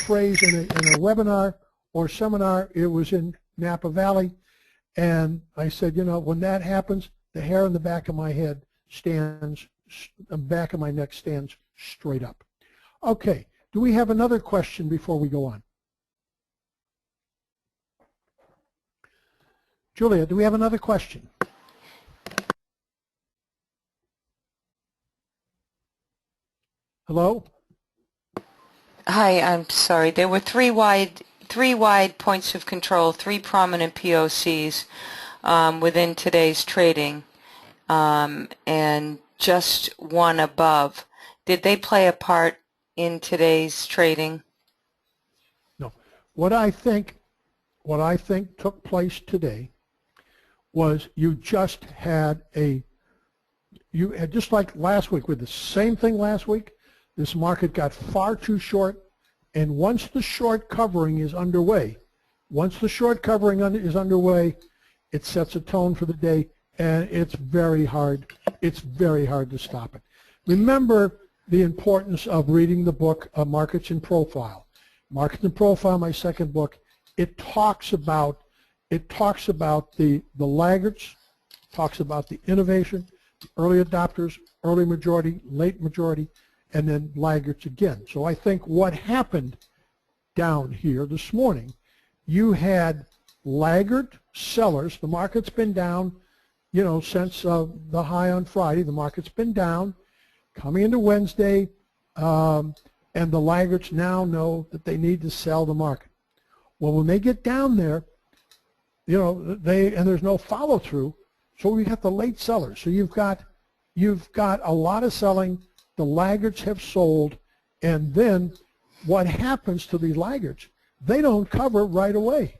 phrase in a webinar or seminar, it was in Napa Valley, and I said, when that happens, the hair on the back of my head stands, the back of my neck stands straight up. Okay, do we have another question before we go on? Julia, do we have another question? Hello? Hi, I'm sorry. There were three wide points of control, 3 prominent POCs within today's trading, and just one above. Did they play a part in today's trading? No. What I think took place today was you had just like last week, with the same thing last week, this market got far too short, and once the short covering is underway, it sets a tone for the day, and it's very hard to stop it. Remember the importance of reading the book Markets in Profile. Markets in Profile, my second book, it talks about the laggards, talks about the innovation, the early adopters, early majority, late majority, and then laggards again. So I think what happened down here this morning, you had laggard sellers. The market's been down, since the high on Friday. The market's been down. Coming into Wednesday, and the laggards now know that they need to sell the market. Well, when they get down there, and there's no follow through, so we got the late sellers. So you've got a lot of selling. The laggards have sold, and then what happens to these laggards? They don't cover right away.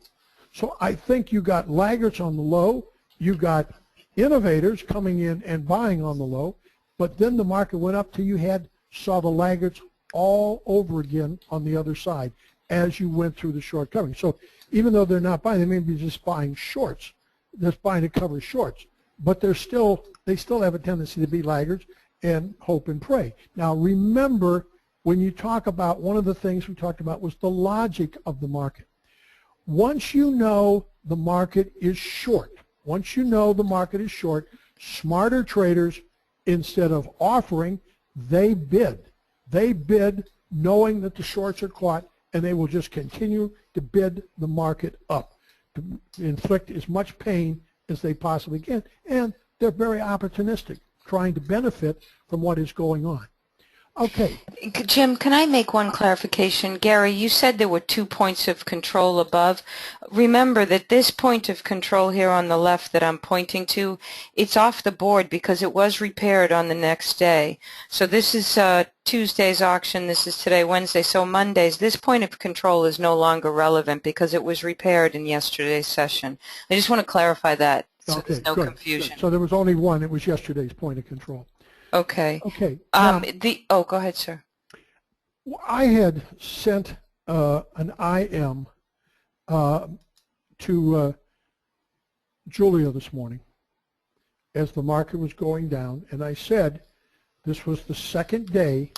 So I think you got laggards on the low, you got innovators coming in and buying on the low, but then the market went up till you saw the laggards all over again on the other side as you went through the short covering. So even though they're not buying, they may be just buying shorts, just buying to cover shorts. but they still have a tendency to be laggards and hope and pray. Now remember, when you talk about, one of the things we talked about was the logic of the market. Once you know the market is short, smarter traders, instead of offering, they bid. They bid knowing that the shorts are caught, and they will just continue to bid the market up to inflict as much pain as they possibly can. And they're very opportunistic, trying to benefit from what is going on. Okay. Jim, can I make one clarification? Gary, you said there were 2 points of control above. Remember that this point of control here on the left that I'm pointing to, it's off the board because it was repaired on the next day. So this is Tuesday's auction. This is today, Wednesday. So Mondays, this point of control is no longer relevant because it was repaired in yesterday's session. I just want to clarify that so there's no confusion. Good. So there was only one. It was yesterday's point of control. Okay. Okay. Go ahead, sir. I had sent an IM to Julia this morning as the market was going down, and I said this was the second day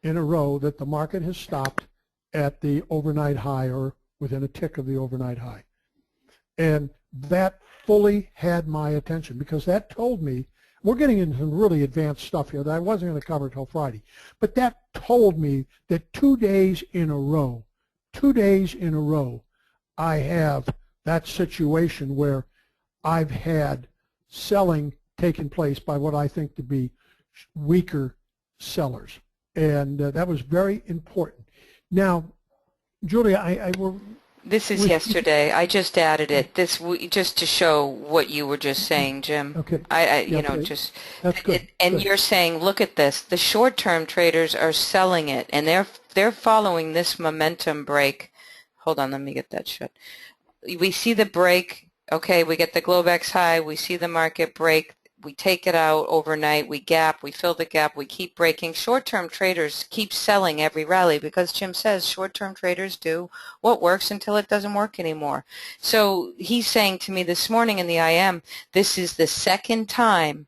in a row that the market has stopped at the overnight high or within a tick of the overnight high. And that fully had my attention because that told me, we're getting into some really advanced stuff here that I wasn't going to cover until Friday, but that told me that 2 days in a row, I have that situation where I've had selling taking place by what I think to be weaker sellers. And that was very important. Now, Julia, this is yesterday. I just added it. Just to show what you were just saying, Jim. Okay. That's good. And good. You're saying, look at this. The short-term traders are selling it, and they're following this momentum break. Hold on, let me get that shut. We see the break. Okay, we get the Globex high. We see the market break. We take it out overnight, we gap, we fill the gap, we keep breaking. Short-term traders keep selling every rally because Jim says short-term traders do what works until it doesn't work anymore. So he's saying to me this morning in the IM, this is the second time,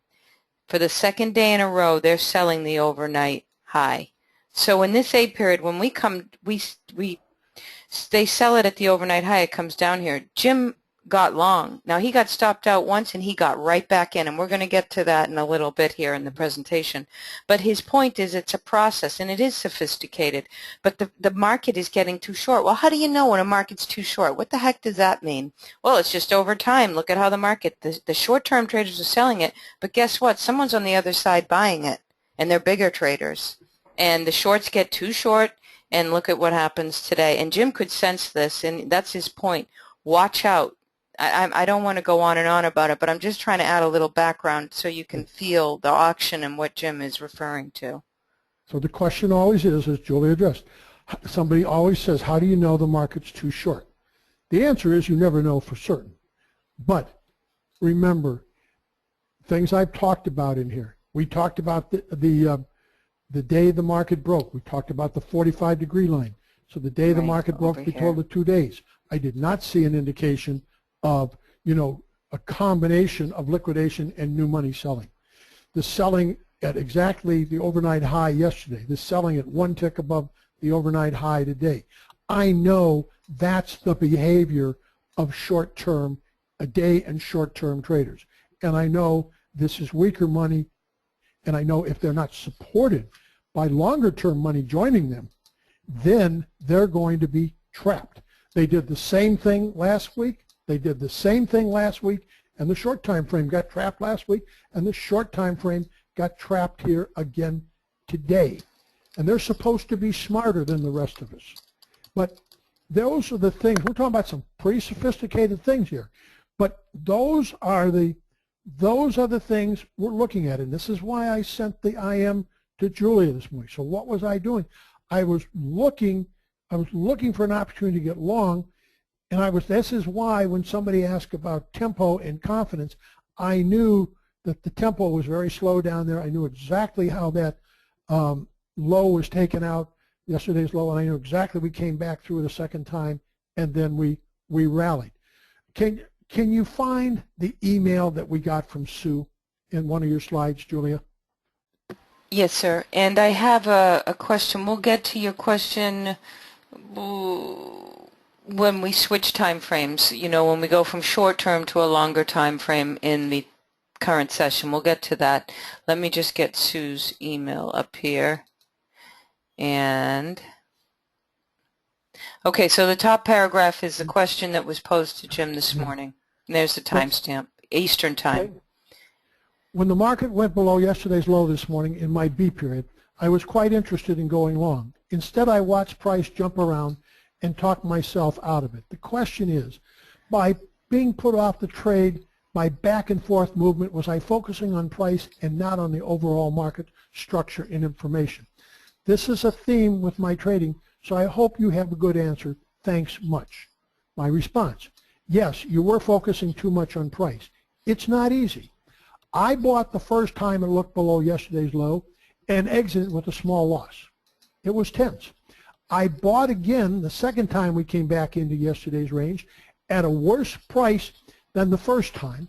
for the second day in a row, they're selling the overnight high. So in this A period, when we come, they sell it at the overnight high, it comes down here. Jim got long. Now he got stopped out once and he got right back in, and we're going to get to that in a little bit here in the presentation. But his point is it's a process and it is sophisticated, but the market is getting too short. Well, how do you know when a market's too short? What the heck does that mean? Well, it's just over time. Look at how the market, the short-term traders are selling it, but guess what? Someone's on the other side buying it, and they're bigger traders. And the shorts get too short, and look at what happens today. And Jim could sense this, and that's his point. Watch out. I don't want to go on and on about it, but I'm just trying to add a little background so you can feel the auction and what Jim is referring to. So the question always is, as Julie addressed, somebody always says, how do you know the market's too short? The answer is you never know for certain. But remember, things I've talked about in here. We talked about the day the market broke. We talked about the 45-degree line. So the day the market broke, we told the 2 days. I did not see an indication of, a combination of liquidation and new money selling. The selling at exactly the overnight high yesterday, the selling at 1 tick above the overnight high today. I know that's the behavior of short-term, a day and short-term traders. And I know this is weaker money, and I know if they're not supported by longer-term money joining them, then they're going to be trapped. They did the same thing last week. And the short time frame got trapped last week, and the short time frame got trapped here again today. And they're supposed to be smarter than the rest of us. But those are the things. We're talking about some pretty sophisticated things here. But those are the things we're looking at, and this is why I sent the IM to Julia this morning. So what was I doing? I was looking for an opportunity to get long. And this is why when somebody asked about tempo and confidence, I knew that the tempo was very slow down there. I knew exactly how that low was taken out, yesterday's low, and I knew exactly we came back through it a second time, and then we rallied. Can you find the email that we got from Sue in one of your slides, Julia? Yes, sir. And I have a question. We'll get to your question when we switch time frames, you know, when we go from short term to a longer time frame in the current session. We'll get to that. Let me just get Sue's email up here. And okay, so the top paragraph is the question that was posed to Jim this morning. And there's the timestamp, Eastern time. Okay. When the market went below yesterday's low this morning in my B period, I was quite interested in going long. Instead, I watched price jump around and talk myself out of it. The question is, by being put off the trade, my back and forth movement, was I focusing on price and not on the overall market structure and information? This is a theme with my trading, so I hope you have a good answer. Thanks much. My response, yes, you were focusing too much on price. It's not easy. I bought the first time it looked below yesterday's low and exited with a small loss. It was tense. I bought again the second time we came back into yesterday's range at a worse price than the first time,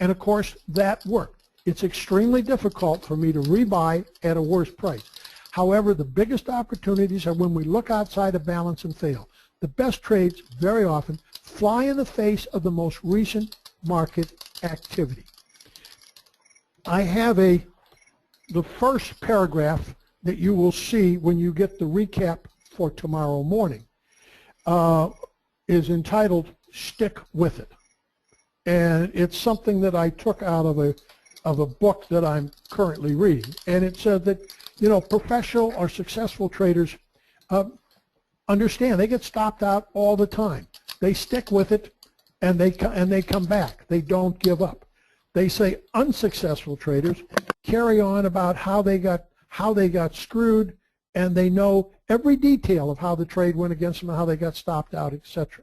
and of course that worked. It's extremely difficult for me to rebuy at a worse price. However, the biggest opportunities are when we look outside of balance and fail. The best trades very often fly in the face of the most recent market activity. I have the first paragraph that you will see when you get the recap for tomorrow morning is entitled "Stick with It," and it's something that I took out of a book that I'm currently reading, and it said that, you know, professional or successful traders understand they get stopped out all the time. They stick with it, and they come back. They don't give up. They say unsuccessful traders carry on about how they got screwed, and they know every detail of how the trade went against them and how they got stopped out, etc.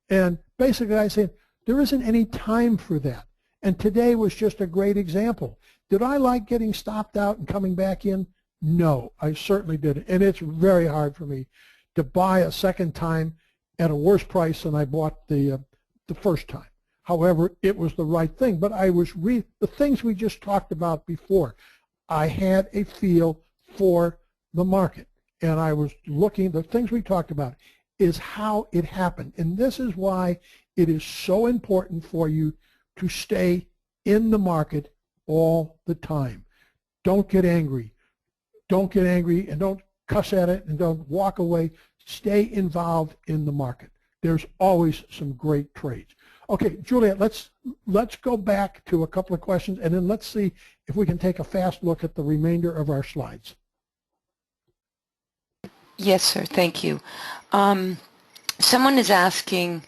And basically I say there isn't any time for that. And today was just a great example. Did I like getting stopped out and coming back in? No, I certainly didn't. And it's very hard for me to buy a second time at a worse price than I bought the first time. However, it was the right thing. But I was the things we just talked about before. I had a feel for the market, and I was looking. The things we talked about is how it happened, and this is why it is so important for you to stay in the market all the time. Don't get angry. Don't get angry, and don't cuss at it, and don't walk away. Stay involved in the market. There's always some great trades. Okay, Juliet, let's go back to a couple of questions, and then let's see if we can take a fast look at the remainder of our slides. Yes, sir. Thank you. Someone is asking,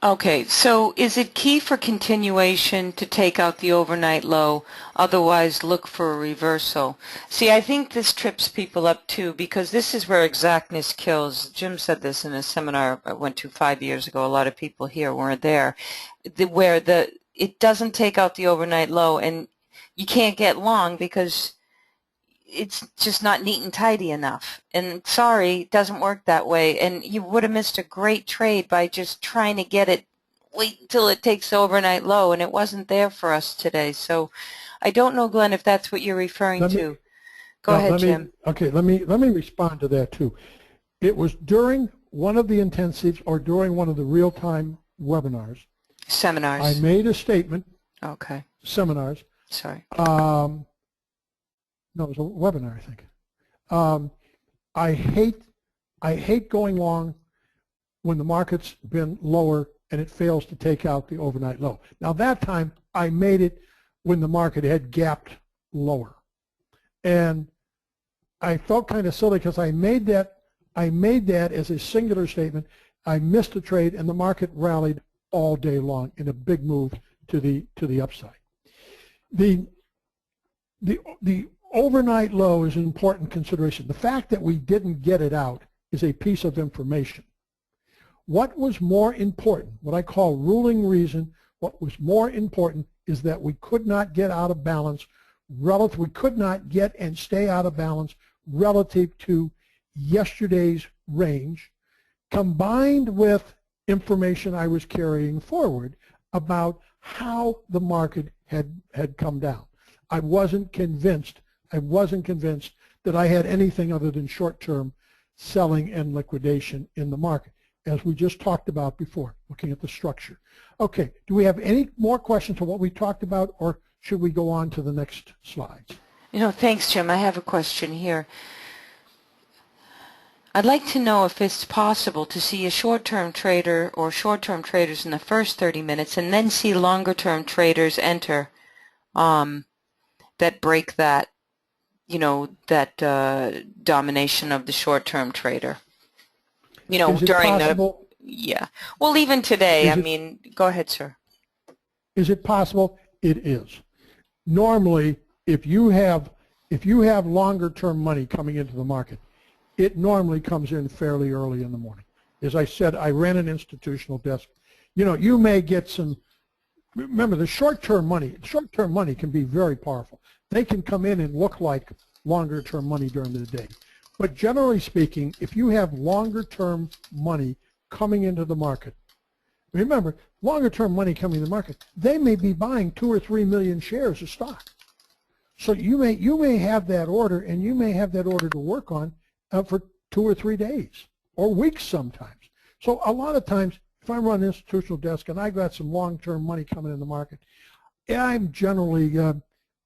okay, so is it key for continuation to take out the overnight low, otherwise look for a reversal? See, I think this trips people up too, because this is where exactness kills. Jim said this in a seminar I went to 5 years ago. A lot of people here weren't there, where it doesn't take out the overnight low, and you can't get long because it's just not neat and tidy enough. And sorry, it doesn't work that way. And you would have missed a great trade by just trying to get it, wait until it takes the overnight low, and it wasn't there for us today. So I don't know, Glenn, if that's what you're referring to. Go ahead, Jim. Okay, let me respond to that too. It was during one of the intensives or during one of the real-time webinars. Seminars. I made a statement. Okay. Seminars. Sorry. No, it was a webinar, I think. I hate going long when the market's been lower and it fails to take out the overnight low. Now that time I made it when the market had gapped lower, and I felt kind of silly because I made that as a singular statement. I missed the trade, and the market rallied all day long in a big move to the upside. The overnight low is an important consideration. The fact that we didn't get it out is a piece of information. What was more important, what I call ruling reason, what was more important is that we could not get out of balance relative, we could not get and stay out of balance relative to yesterday's range, combined with information I was carrying forward about how the market had come down. I wasn't convinced that I had anything other than short-term selling and liquidation in the market, as we just talked about before, looking at the structure. Okay, do we have any more questions on what we talked about, or should we go on to the next slides? Thanks, Jim. I have a question here. I'd like to know if it's possible to see a short-term trader or short-term traders in the first 30 minutes and then see longer-term traders enter that break that, domination of the short-term trader. Is it during possible? Yeah. Well, even today, go ahead, sir. Is it possible? It is. Normally, if you have longer-term money coming into the market, it normally comes in fairly early in the morning. As I said, I ran an institutional desk. You may get some, remember the short-term money can be very powerful. They can come in and look like longer-term money during the day. But generally speaking, if you have longer-term money coming into the market, remember, longer-term money coming into the market, they may be buying 2 or 3 million shares of stock. So you may have that order, and you may have that order to work on for 2 or 3 days or weeks sometimes. So a lot of times, if I run an institutional desk and I got some long-term money coming in the market, I'm generally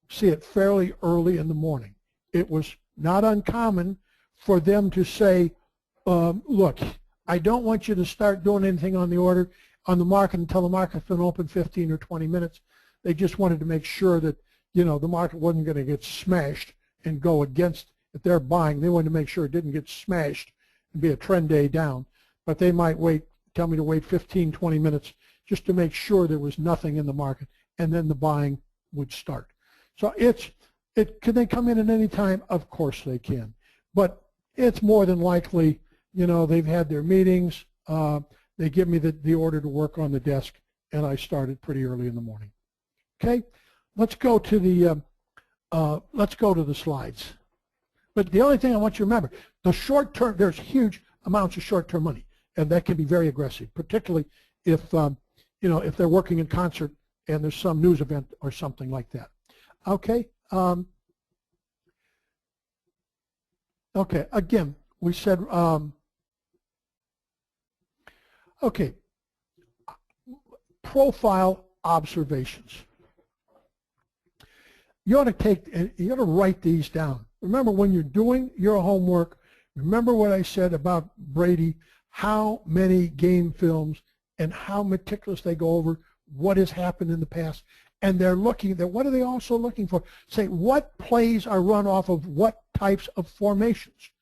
see it fairly early in the morning. It was not uncommon for them to say, look, I don't want you to start doing anything on the market until the market's been open 15 or 20 minutes. They just wanted to make sure that the market wasn't going to get smashed and go against. If they're buying, they wanted to make sure it didn't get smashed and be a trend day down. But they might tell me to wait 15, 20 minutes just to make sure there was nothing in the market, and then the buying would start. So can they come in at any time? Of course they can. But it's more than likely, they've had their meetings. They give me the order to work on the desk, and I started pretty early in the morning. Okay, let's go to the slides. But the only thing I want you to remember, the short term, there's huge amounts of short-term money, and that can be very aggressive, particularly if if they're working in concert and there's some news event or something like that. Okay. Okay. Again, we said. Okay. Profile observations. You ought to write these down. Remember, when you're doing your homework, remember what I said about Brady, how many game films and how meticulous they go over what has happened in the past. And they're looking at, what are they also looking for? Say, what plays are run off of what types of formations?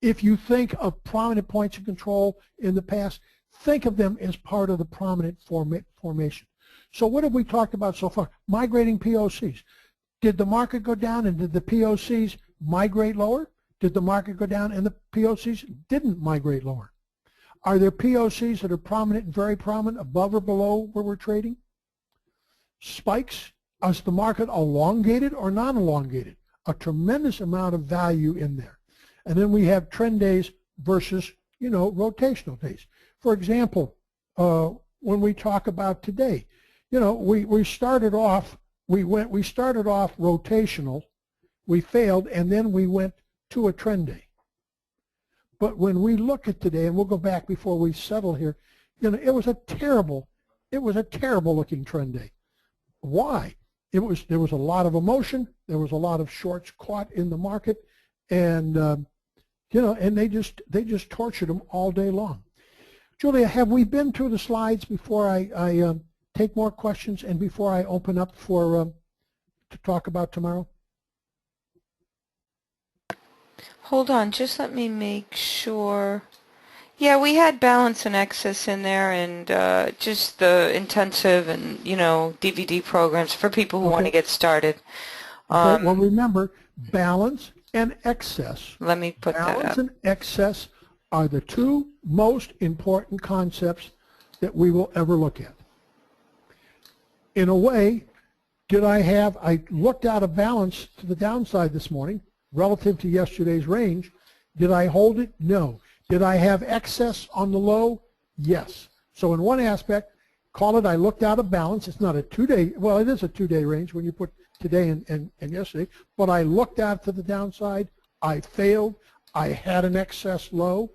If you think of prominent points of control in the past, think of them as part of the prominent formation. So what have we talked about so far? Migrating POCs. Did the market go down and did the POCs migrate lower? Did the market go down and the POCs didn't migrate lower? Are there POCs that are prominent and very prominent above or below where we're trading? Spikes, is the market elongated or non-elongated? A tremendous amount of value in there. And then we have trend days versus, rotational days. For example, when we talk about today, we started off rotational, we failed, and then we went to a trend day. But when we look at today, and we'll go back before we settle here, it was a terrible looking trend day. Why? There was a lot of emotion, there was a lot of shorts caught in the market, and and they just tortured them all day long. Julia, have we been through the slides before I take more questions and before I open up for to talk about tomorrow? Hold on, just let me make sure. Yeah, we had balance and excess in there, and just the intensive and DVD programs for people who want to get started. Okay. Well, remember, balance and excess. Let me put that up. Balance and excess are the two most important concepts that we will ever look at. In a way, I looked out of balance to the downside this morning relative to yesterday's range. Did I hold it? No. Did I have excess on the low? Yes. So in one aspect, call it I looked out of balance. It's not a 2-day, well, it is a 2-day range when you put today and yesterday, but I looked out to the downside. I failed. I had an excess low,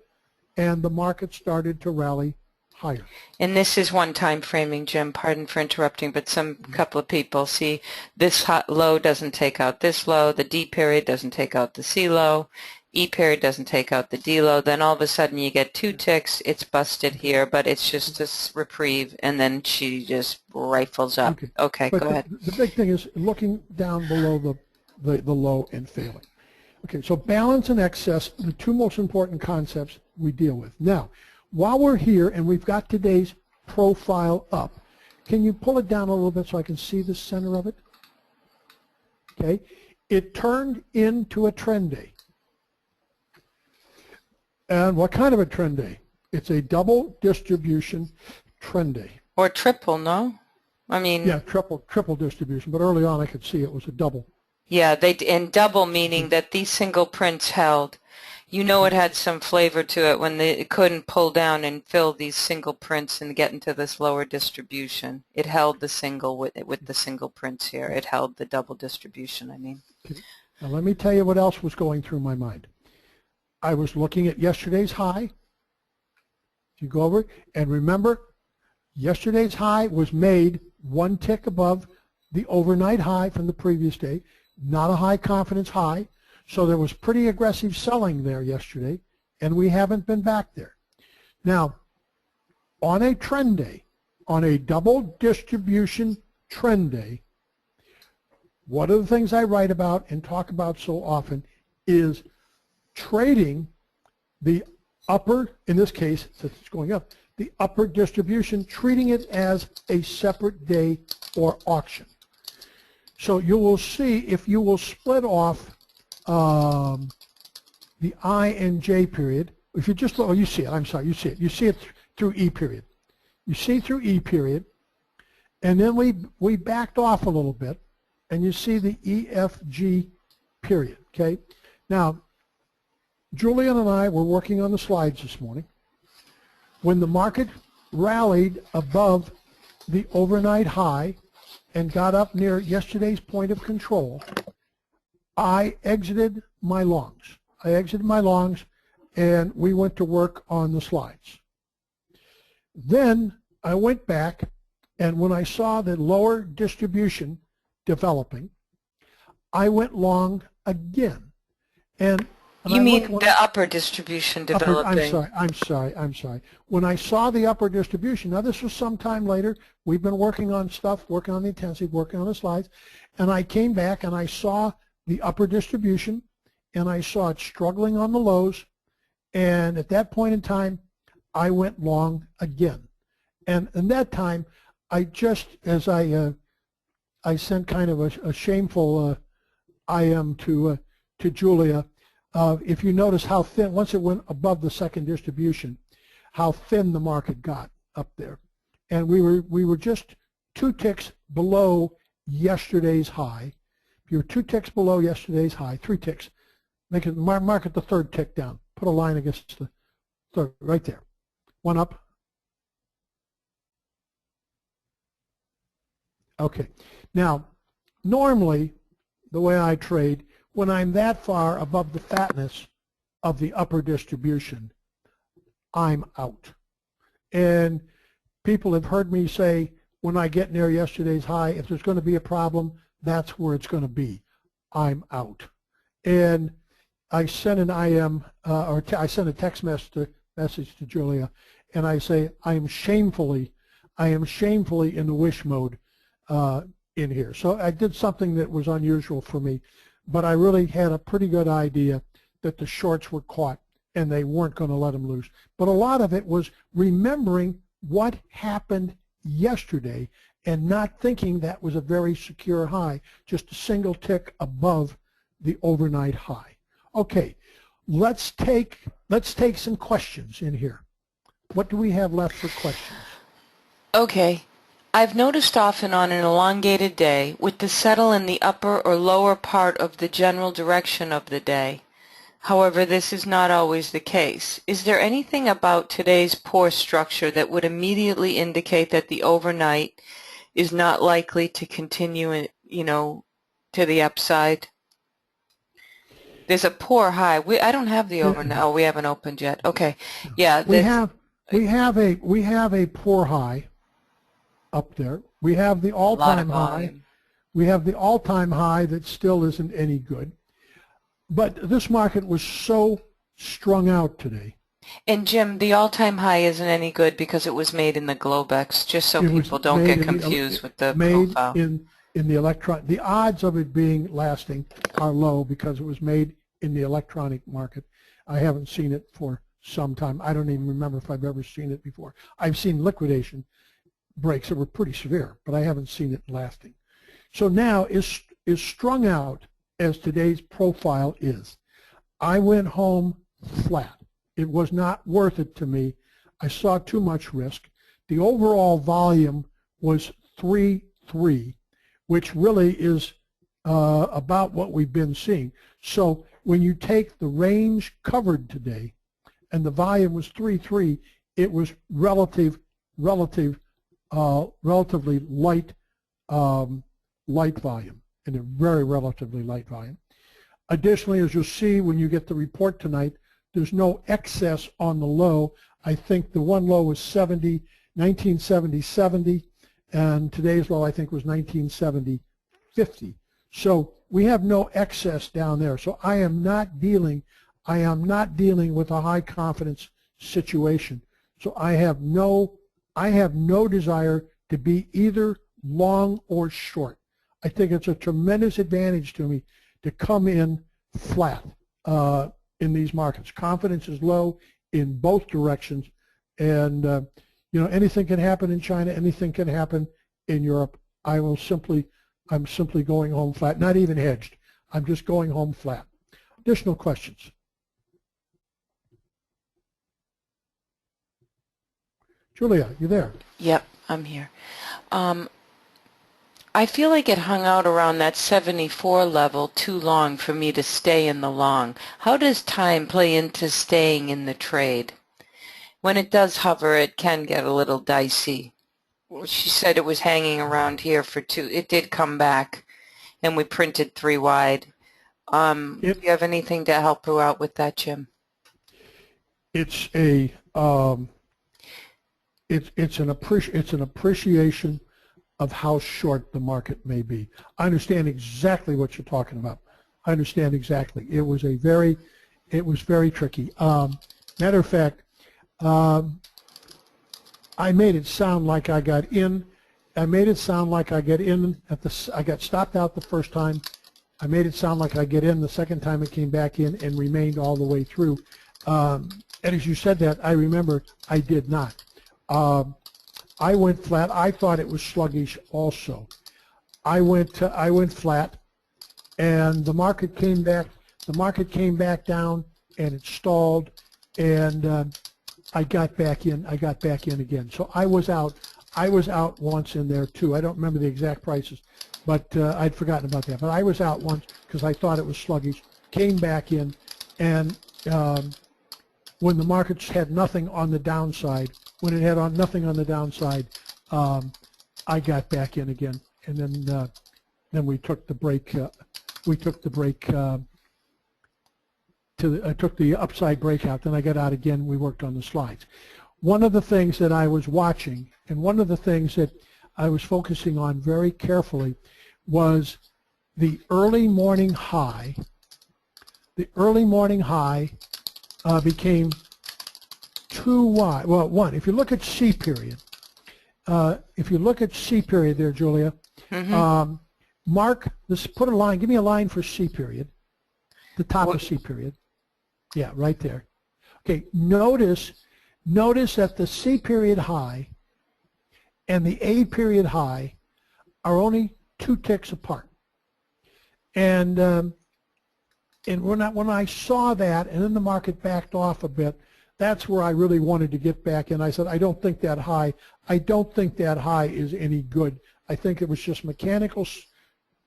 and the market started to rally higher. And this is one time framing, Jim. Pardon for interrupting, but some couple of people see this hot low doesn't take out this low, the D period doesn't take out the C low, E period doesn't take out the D low. Then all of a sudden you get 2 ticks. It's busted here, but it's just this reprieve, and then she just rifles up. Okay, go ahead. The big thing is looking down below the low and failing. Okay, so balance and excess, the 2 most important concepts we deal with. Now, while we're here and we've got today's profile up, can you pull it down a little bit so I can see the center of it? Okay, it turned into a trend day. And what kind of a trend day? It's a double distribution trend day. Or triple, no? I mean... Yeah, triple distribution, but early on I could see it was a double. Yeah, and double meaning that these single prints held. You know it had some flavor to it when it couldn't pull down and fill these single prints and get into this lower distribution. It held the single with the single prints here. It held the double distribution, I mean. Okay. Now let me tell you what else was going through my mind. I was looking at yesterday's high. If you go over, and remember, yesterday's high was made 1 tick above the overnight high from the previous day, not a high confidence high. So there was pretty aggressive selling there yesterday, and we haven't been back there. Now, on a trend day, on a double distribution trend day, one of the things I write about and talk about so often is trading the upper, in this case, since it's going up, the upper distribution, treating it as a separate day or auction. So you will see if you will split off the I and J period. If you just look, oh, you see it, I'm sorry, you see it. You see it through E period. You see through E period, and then we backed off a little bit, and you see the EFG period, okay? Now, Julian and I were working on the slides this morning. When the market rallied above the overnight high and got up near yesterday's point of control, I exited my longs. And we went to work on the slides. Then I went back, and when I saw the lower distribution developing, I went long again. And you mean the upper distribution developing? I'm sorry. When I saw the upper distribution, now this was some time later, we've been working on stuff, working on the intensity, working on the slides, and I came back and I saw the upper distribution, and I saw it struggling on the lows, and at that point in time, I went long again. And in that time, I just, as I sent kind of a shameful I am to Julia. If you notice how thin, once it went above the second distribution, how thin the market got up there. And we were just 2 ticks below yesterday's high. If you were 2 ticks below yesterday's high, 3 ticks, make it, mark it the 3rd tick down. Put a line against the 3rd, right there. 1 up. Okay. Now, normally, the way I trade, when I'm that far above the fatness of the upper distribution, I'm out. And people have heard me say, when I get near yesterday's high, if there's going to be a problem, that's where it's going to be. I'm out. And I sent an IM, I sent a text message to Julia, and I say, I am shamefully in the wish mode in here. So I did something that was unusual for me, but I really had a pretty good idea that the shorts were caught and they weren't going to let them loose. But a lot of it was remembering what happened yesterday and not thinking that was a very secure high, just a single tick above the overnight high. Okay, let's take some questions in here. What do we have left for questions? Okay. I've noticed often on an elongated day, with the settle in the upper or lower part of the general direction of the day, However, this is not always the case. Is there anything about today's poor structure that would immediately indicate that the overnight is not likely to continue, to the upside? There's a poor high. I don't have the overnight. Oh, we haven't opened yet. Okay. Yeah. We have a poor high up there. We have the all-time high. We have the all-time high that still isn't any good. But this market was so strung out today. And Jim, the all-time high isn't any good because it was made in the Globex, just so people don't get confused with the profile. Made in the electron. The odds of it being lasting are low because it was made in the electronic market. I haven't seen it for some time. I don't even remember if I've ever seen it before. I've seen liquidation breaks that were pretty severe, but I haven't seen it lasting. So now is strung out as today's profile is. I went home flat. It was not worth it to me. I saw too much risk. The overall volume was 3.3, which really is about what we've been seeing. So when you take the range covered today and the volume was 3.3, it was relatively light light volume, and a very relatively light volume. Additionally, as you'll see when you get the report tonight, there's no excess on the low. I think the one low was 1970.70, and today's low I think was 1970.50. So we have no excess down there. So I am not dealing with a high confidence situation. So I have no desire to be either long or short. I think it's a tremendous advantage to me to come in flat in these markets. Confidence is low in both directions, and anything can happen in China, anything can happen in Europe. I'm simply going home flat, not even hedged. I'm just going home flat. Additional questions? Julia, you there? Yep, I'm here. I feel like it hung out around that 74 level too long for me to stay in the long. How does time play into staying in the trade? When it does hover, it can get a little dicey. She said it was hanging around here for two. It did come back, and we printed 3 wide. Do you have anything to help her out with that, Jim? It's a it's an appreciation of how short the market may be. I understand exactly what you're talking about. I understand exactly. It was very tricky. Matter of fact, I made it sound like I got in. I made it sound like I get in I got stopped out the first time. I made it sound like I get in the second time it came back in and remained all the way through. And as you said that, I remember I did not. I went flat. I thought it was sluggish also. I went flat, and the market came back. The market came back down, and it stalled, and I got back in. I got back in again. So I was out. I was out once in there too. I don't remember the exact prices, but I'd forgotten about that. But I was out once because I thought it was sluggish. Came back in, and when the markets had nothing on the downside. When it had nothing on the downside, I got back in again, and then we took the break. We took the break I took the upside breakout. Then I got out again. We worked on the slides. One of the things that I was watching, and one of the things that I was focusing on very carefully, was the early morning high. The early morning high became too wide. Well, one, if you look at C period, there, Julia, mark this, put a line, give me a line for C period, the top of C period. Yeah, right there. Okay, notice that the C period high and the A period high are only 2 ticks apart. And when I saw that, and then the market backed off a bit, that's where I really wanted to get back in. I said, I don't think that high is any good. I think it was just mechanical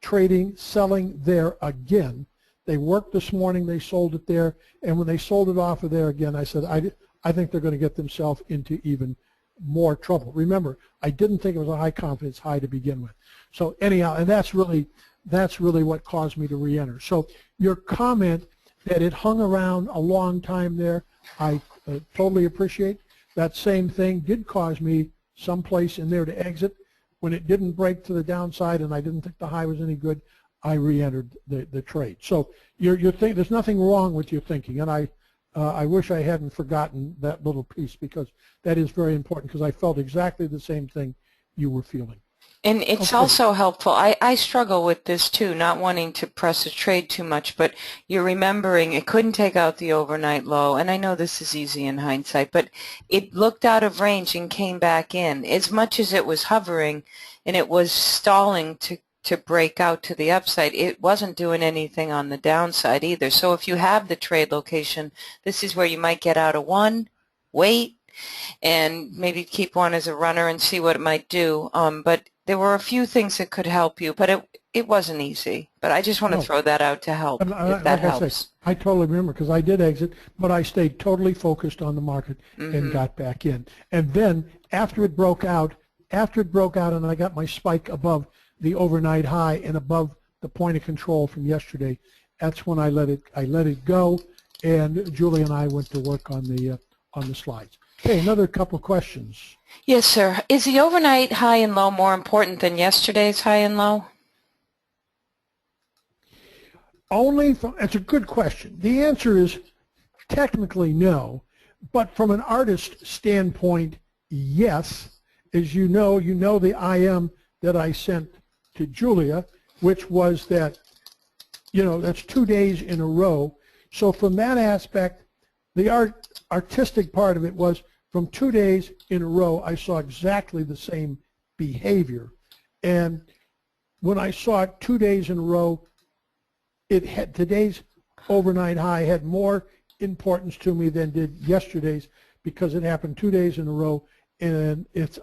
trading, selling there again. They worked this morning. They sold it there. And when they sold it off of there again, I said, I think they're going to get themselves into even more trouble. Remember, I didn't think it was a high confidence high to begin with. So anyhow, and that's really what caused me to re-enter. So your comment that it hung around a long time there, I totally appreciate. That same thing did cause me someplace in there to exit. When it didn't break to the downside and I didn't think the high was any good, I re-entered the trade. So there's nothing wrong with your thinking, and I wish I hadn't forgotten that little piece, because that is very important, because I felt exactly the same thing you were feeling. And it's also helpful. I struggle with this too, not wanting to press a trade too much, but you're remembering it couldn't take out the overnight low, and I know this is easy in hindsight, but it looked out of range and came back in. As much as it was hovering and it was stalling to break out to the upside, it wasn't doing anything on the downside either. So if you have the trade location, this is where you might get out of one, wait, and maybe keep one as a runner and see what it might do. But there were a few things that could help you, but it wasn't easy. But I just want to throw that out to help, if that helps. I totally remember, because I did exit, but I stayed totally focused on the market and got back in. And then after it broke out and I got my spike above the overnight high and above the point of control from yesterday, that's when I let it go, and Julie and I went to work on the slides. Okay, another couple of questions. Yes, sir. Is the overnight high and low more important than yesterday's high and low? It's a good question. The answer is technically no, but from an artist standpoint, yes. As you know the IM that I sent to Julia, which was that, that's 2 days in a row. So from that aspect, the artistic part of it was, from 2 days in a row, I saw exactly the same behavior. And when I saw it 2 days in a row, today's overnight high had more importance to me than did yesterday's, because it happened 2 days in a row, and it's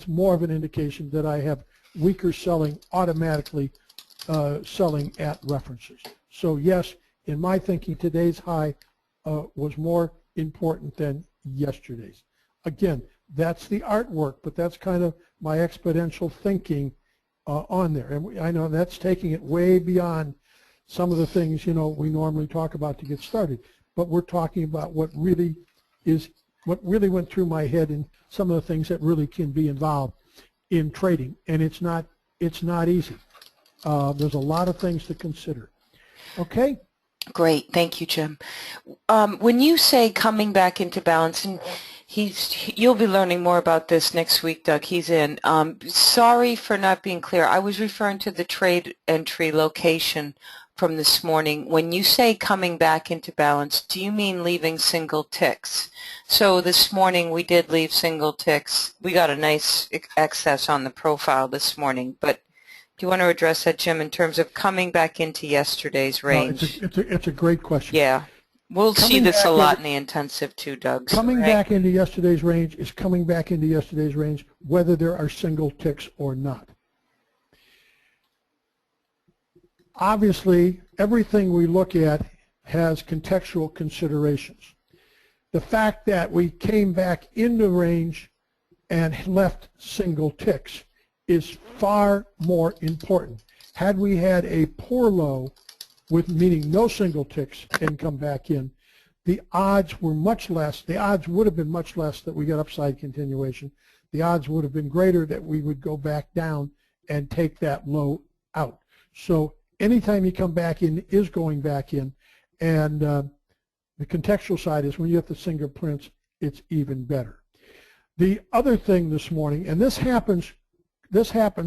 more of an indication that I have weaker selling automatically selling at references. So yes, in my thinking, today's high was more important than yesterday's. Again, that's the artwork, but that's kind of my exponential thinking on there. And I know that's taking it way beyond some of the things we normally talk about to get started. But we're talking about what really went through my head, and some of the things that really can be involved in trading. And it's not easy. There's a lot of things to consider. Okay. Great. Thank you, Jim. When you say coming back into balance, and you'll be learning more about this next week, Doug. He's in. Sorry for not being clear. I was referring to the trade entry location from this morning. When you say coming back into balance, do you mean leaving single ticks? So this morning we did leave single ticks. We got a nice excess on the profile this morning, but do you want to address that, Jim, in terms of coming back into yesterday's range? It's a great question. Yeah. We'll see this a lot in the intensive too, Doug. Coming back into yesterday's range is coming back into yesterday's range, whether there are single ticks or not. Obviously, everything we look at has contextual considerations. The fact that we came back into range and left single ticks is far more important. Had we had a poor low, with meaning no single ticks, and come back in, the odds were much less. The odds would have been much less that we got upside continuation. The odds would have been greater that we would go back down and take that low out. So anytime you come back in is going back in, and the contextual side is when you have the single prints, it's even better. The other thing this morning, and this happens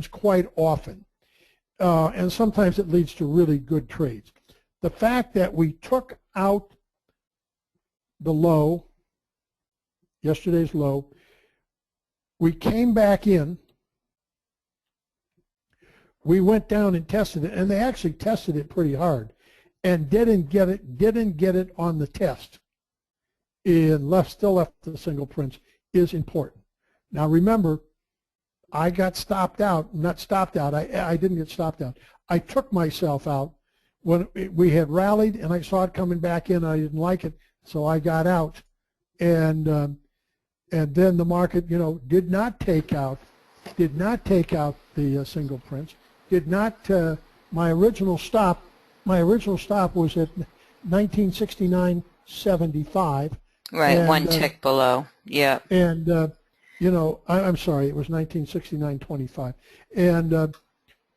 quite often, and sometimes it leads to really good trades. The fact that we took out the low, yesterday's low, we came back in, we went down and tested it, and they actually tested it pretty hard, and didn't get it on the test, and still left the single prints, is important. Now remember, I got stopped out, not stopped out, I didn't get stopped out. I took myself out we had rallied and I saw it coming back in, I didn't like it, so I got out, and then the market, did not take out the single prints, did not. My original stop was at 1969.75. Right, one tick below. Yeah. And I'm sorry, it was 1969.25, and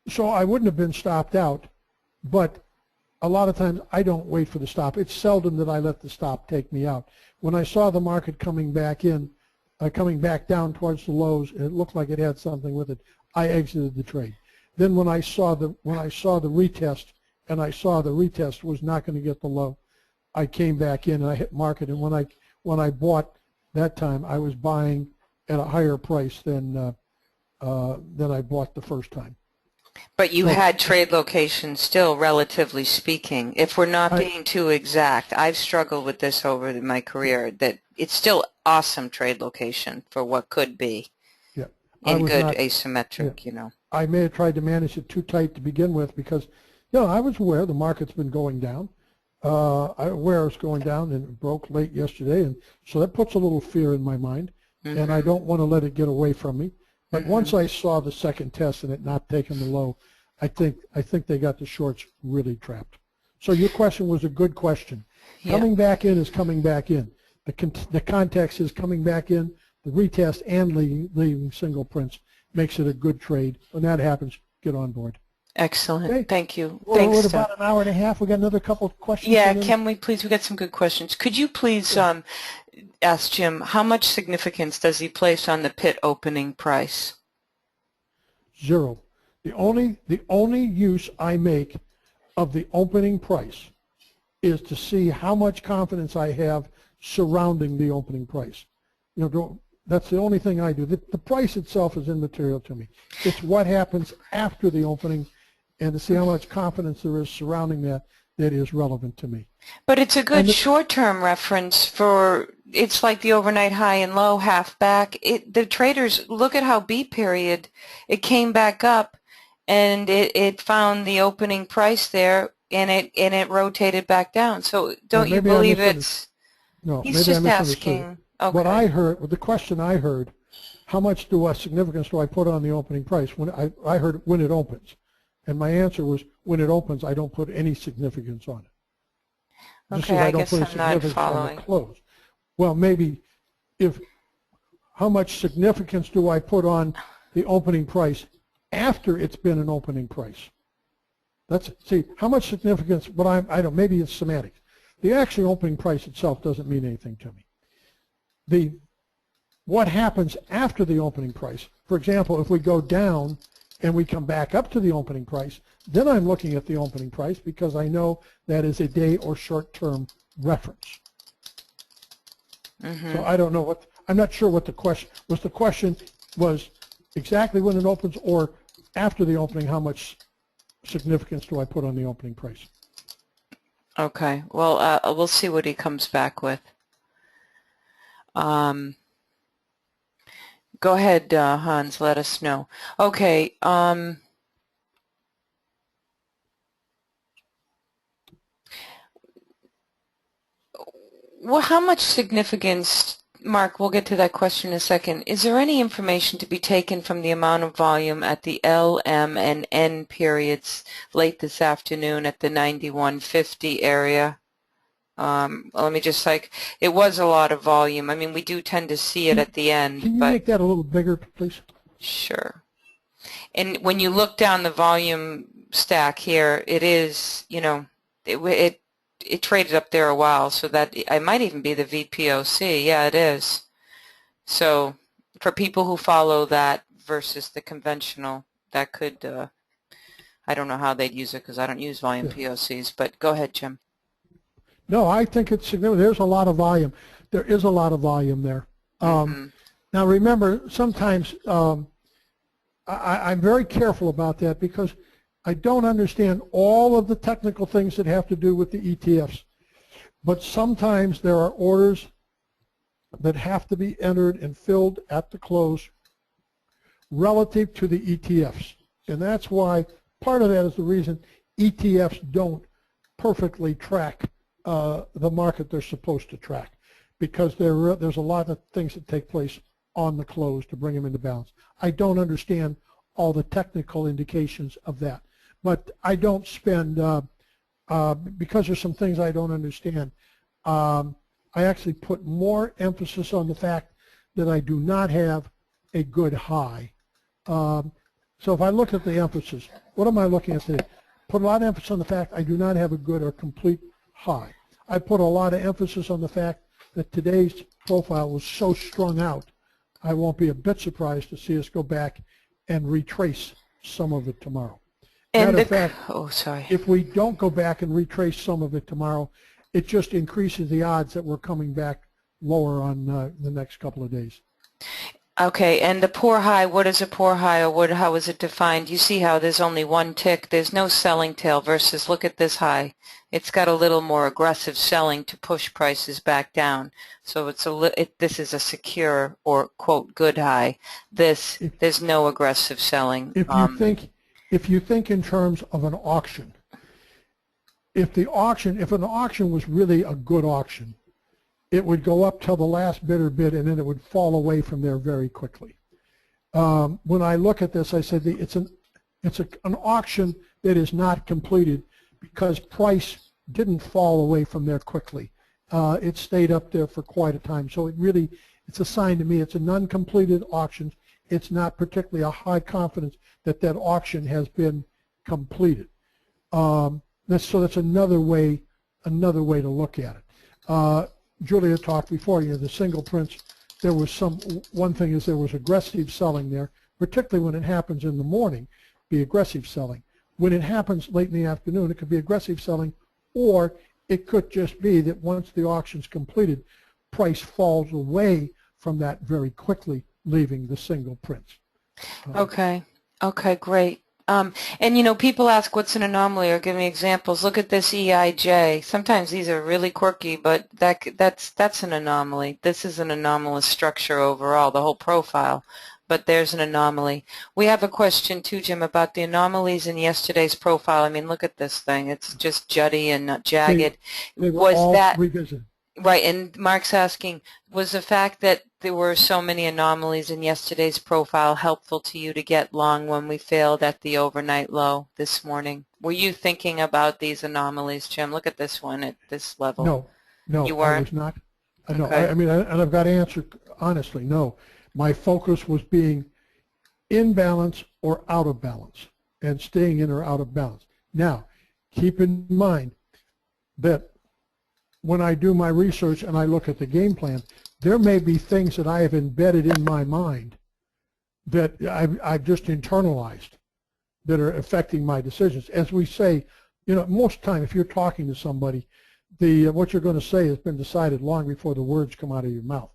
so I wouldn't have been stopped out, but a lot of times I don't wait for the stop. It's seldom that I let the stop take me out. When I saw the market coming back down towards the lows, and it looked like it had something with it, I exited the trade. Then when I saw the retest, and I saw the retest was not going to get the low, I came back in and I hit market. And when I bought that time, I was buying at a higher price than I bought the first time. But you had trade locations still, relatively speaking. If we're not being too exact, I've struggled with this over my career, that it's still awesome trade location for what could be in good asymmetric, I may have tried to manage it too tight to begin with because, I was aware the market's been going down. I'm aware it's going down, and it broke late yesterday, and so that puts a little fear in my mind, and I don't want to let it get away from me. But once I saw the second test and it not taking the low, I think they got the shorts really trapped. So your question was a good question. Yeah. Coming back in is coming back in. The context is coming back in. The retest and leaving single prints makes it a good trade. When that happens, get on board. Excellent. Okay. Thank you. Thanks. We're about an hour and a half. We got another couple of questions. Yeah, can we please? We got some good questions. Could you please ask Jim how much significance does he place on the pit opening price? 0. The only use I make of the opening price is to see how much confidence I have surrounding the opening price. That's the only thing I do. The price itself is immaterial to me. It's what happens after the opening, and to see how much confidence there is surrounding that is relevant to me. But it's a good short-term reference for, it's like the overnight high and low, half back. The traders, look at how B period, it came back up, and it found the opening price there, and it rotated back down. So don't you believe it's? No, he's just asking. Okay. What I heard, the question I heard, how much significance do I put on the opening price? When I heard when it opens, and my answer was when it opens, I don't put any significance on it. Okay, I guess I'm not following. Close. Well, maybe how much significance do I put on the opening price after it's been an opening price? See how much significance. But I don't. Maybe it's semantics. The actual opening price itself doesn't mean anything to me. What happens after the opening price? For example, if we go down and we come back up to the opening price, then I'm looking at the opening price because I know that is a day or short-term reference. So I don't know I'm not sure what the question was. The question was exactly when it opens, or after the opening, how much significance do I put on the opening price? Okay. Well, we'll see what he comes back with. Go ahead, Hans, let us know. Okay. Well, how much significance, Mark, we'll get to that question in a second. Is there any information to be taken from the amount of volume at the L, M, and N periods late this afternoon at the 91.50 area? Let me just it was a lot of volume. I mean, we do tend to see it at the end. Can you make that a little bigger, please? Sure. And when you look down the volume stack here, it is, it traded up there a while, so that it might even be the VPOC. Yeah, it is. So for people who follow that versus the conventional, that could, I don't know how they'd use it because I don't use volume POCs, but go ahead, Jim. No, I think it's significant. There's a lot of volume. There is a lot of volume there. Now remember, sometimes I'm very careful about that because I don't understand all of the technical things that have to do with the ETFs. But sometimes there are orders that have to be entered and filled at the close relative to the ETFs. And that's why part of that is the reason ETFs don't perfectly track the market they're supposed to track, because there's a lot of things that take place on the close to bring them into balance. I don't understand all the technical indications of that, but I don't spend, because there's some things I don't understand, I actually put more emphasis on the fact that I do not have a good high. So if I look at the emphasis, what am I looking at today? Put a lot of emphasis on the fact I do not have a good or complete high. I put a lot of emphasis on the fact that today's profile was so strung out, I won't be a bit surprised to see us go back and retrace some of it tomorrow. And Matter of fact, oh, sorry. if we don't go back and retrace some of it tomorrow, it just increases the odds that we're coming back lower on the next couple of days. Okay, and the poor high, what is a poor high, or how is it defined? You see how there's only one tick. There's no selling tail versus look at this high. It's got a little more aggressive selling to push prices back down. So it's this is a secure or quote good high. There's no aggressive selling. If you think in terms of an auction, if an auction was really a good auction, it would go up till the last bidder bid, and then it would fall away from there very quickly. When I look at this, I said it's an auction that is not completed because price didn't fall away from there quickly. It stayed up there for quite a time. So it's a sign to me it's an uncompleted auction. It's not particularly a high confidence that auction has been completed. So that's another way to look at it. Julia talked before, the single prints, one thing is there was aggressive selling there, particularly when it happens in the morning, be aggressive selling. When it happens late in the afternoon, it could be aggressive selling, or it could just be that once the auction's completed, price falls away from that very quickly, leaving the single prints. Okay, great. And people ask what's an anomaly or give me examples. Look at this EIJ. Sometimes these are really quirky, but that's an anomaly. This is an anomalous structure overall, the whole profile, but there's an anomaly. We have a question too, Jim, about the anomalies in yesterday's profile. I mean, look at this thing. It's just jutty and not jagged. They were all revisited. Right, and Mark's asking, was the fact that there were so many anomalies in yesterday's profile helpful to you to get long when we failed at the overnight low this morning? Were you thinking about these anomalies, Jim? Look at this one at this level. No, you weren't? I was not. No, okay. I mean, and I've got to answer honestly, no. My focus was being in balance or out of balance and staying in or out of balance. Now, keep in mind that when I do my research and I look at the game plan, there may be things that I have embedded in my mind that I've just internalized that are affecting my decisions. As we say, most of the time if you're talking to somebody, what you're going to say has been decided long before the words come out of your mouth.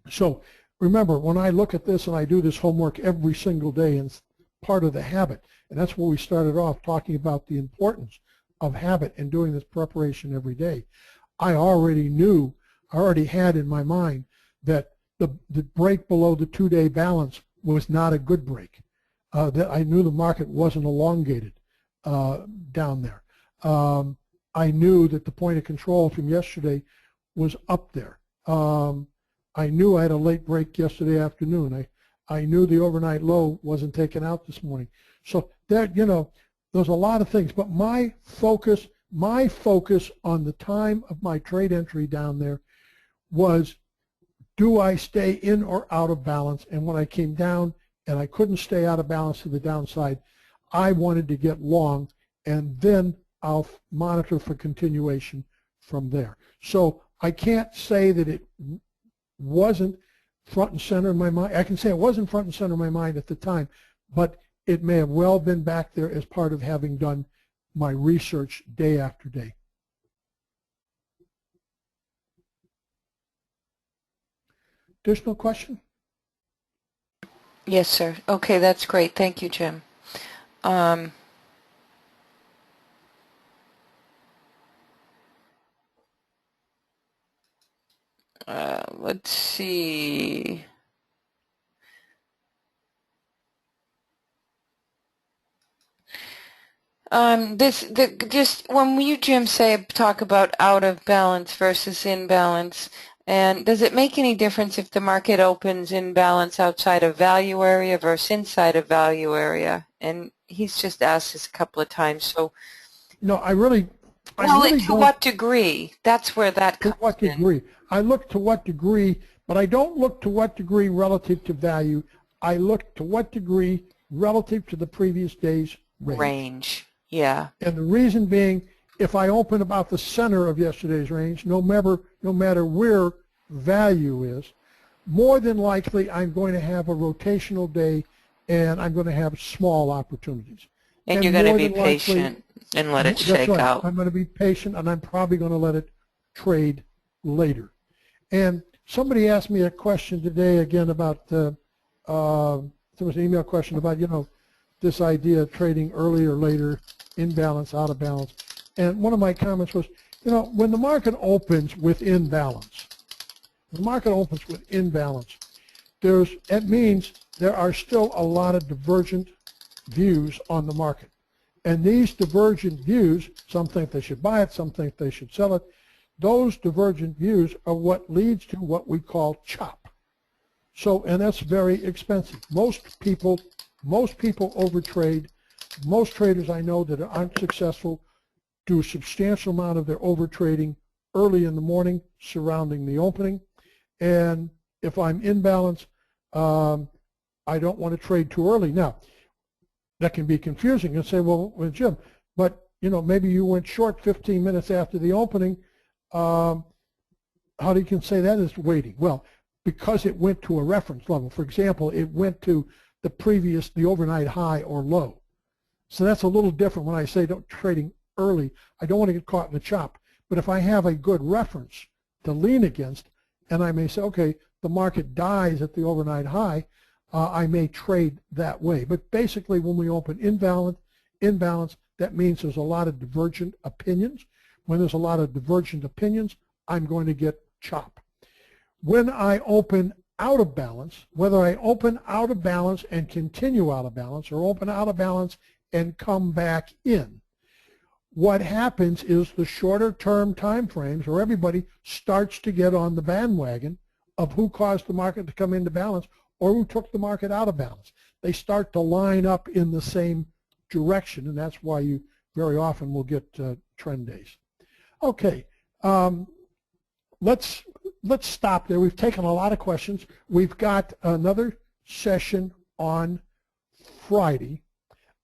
So remember, when I look at this and I do this homework every single day, and it's part of the habit, and that's where we started off talking about the importance of habit and doing this preparation every day. I already had in my mind that the break below the 2-day balance was not a good break. That I knew the market wasn't elongated down there. I knew that the point of control from yesterday was up there. I knew I had a late break yesterday afternoon. I knew the overnight low wasn't taken out this morning. So that, there's a lot of things, but my focus on the time of my trade entry down there was, do I stay in or out of balance? And when I came down and I couldn't stay out of balance to the downside, I wanted to get long, and then I'll monitor for continuation from there. So I can't say that it wasn't front and center in my mind. I can say it wasn't front and center in my mind at the time, but it may have well been back there as part of having done my research day after day. Additional question? Yes, sir. Okay, that's great. Thank you, Jim. Let's see. Just when you, Jim, talk about out of balance versus in balance, and does it make any difference if the market opens in balance outside of value area versus inside of value area? And he's just asked this a couple of times. So, No, I really to don't. what degree? That's where that To comes what in. degree? I look to what degree, but I don't look to what degree relative to value. I look to what degree relative to the previous day's range. Yeah. And the reason being, if I open about the center of yesterday's range, no matter where value is, more than likely I'm going to have a rotational day and I'm going to have small opportunities. And you're going to be patient and let it shake that's right. out. I'm going to be patient, and I'm probably going to let it trade later. And somebody asked me a question today again about there was an email question about, this idea of trading early or later, in balance, out of balance. And one of my comments was, when the market opens within balance, it means there are still a lot of divergent views on the market. And these divergent views, some think they should buy it, some think they should sell it, those divergent views are what leads to what we call chop. So, and that's very expensive. Most people overtrade. Most traders I know that aren't successful do a substantial amount of their overtrading early in the morning surrounding the opening. And if I'm in balance, I don't want to trade too early. Now, that can be confusing and say, well, Jim, but maybe you went short 15 minutes after the opening. How do you can say that is waiting? Well, because it went to a reference level. For example, it went to the overnight high or low. So that's a little different when I say don't trading early. I don't want to get caught in the chop. But if I have a good reference to lean against, and I may say, okay, the market dies at the overnight high, I may trade that way. But basically, when we open imbalance, that means there's a lot of divergent opinions. When there's a lot of divergent opinions, I'm going to get chop. When I open out of balance, whether I open out of balance and continue out of balance or open out of balance and come back in, what happens is the shorter term time frames, or everybody starts to get on the bandwagon of who caused the market to come into balance or who took the market out of balance. They start to line up in the same direction, and that's why you very often will get trend days. Okay, let's stop there. We've taken a lot of questions. We've got another session on Friday.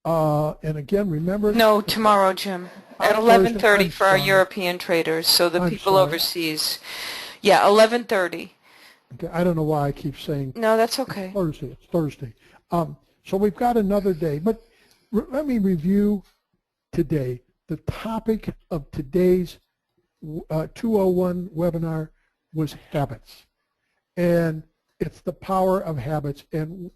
And again, remember... No, tomorrow, Jim, at 11:30 for our European traders, so the people overseas. Yeah, 11:30. Okay, I don't know why I keep saying... No, that's okay. It's Thursday. So we've got another day, but let me review today. The topic of today's 201 webinar was habits. And it's the power of habits. And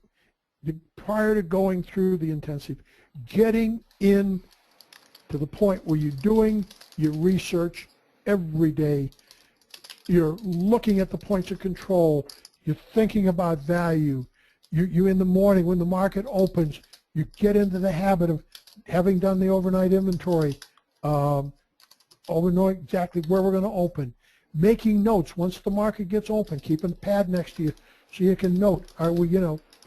prior to going through the intensive, getting in to the point where you're doing your research every day, you're looking at the points of control, you're thinking about value, you in the morning when the market opens, you get into the habit of having done the overnight inventory, knowing exactly where we're going to open, making notes once the market gets open, keeping a pad next to you so you can note, are we,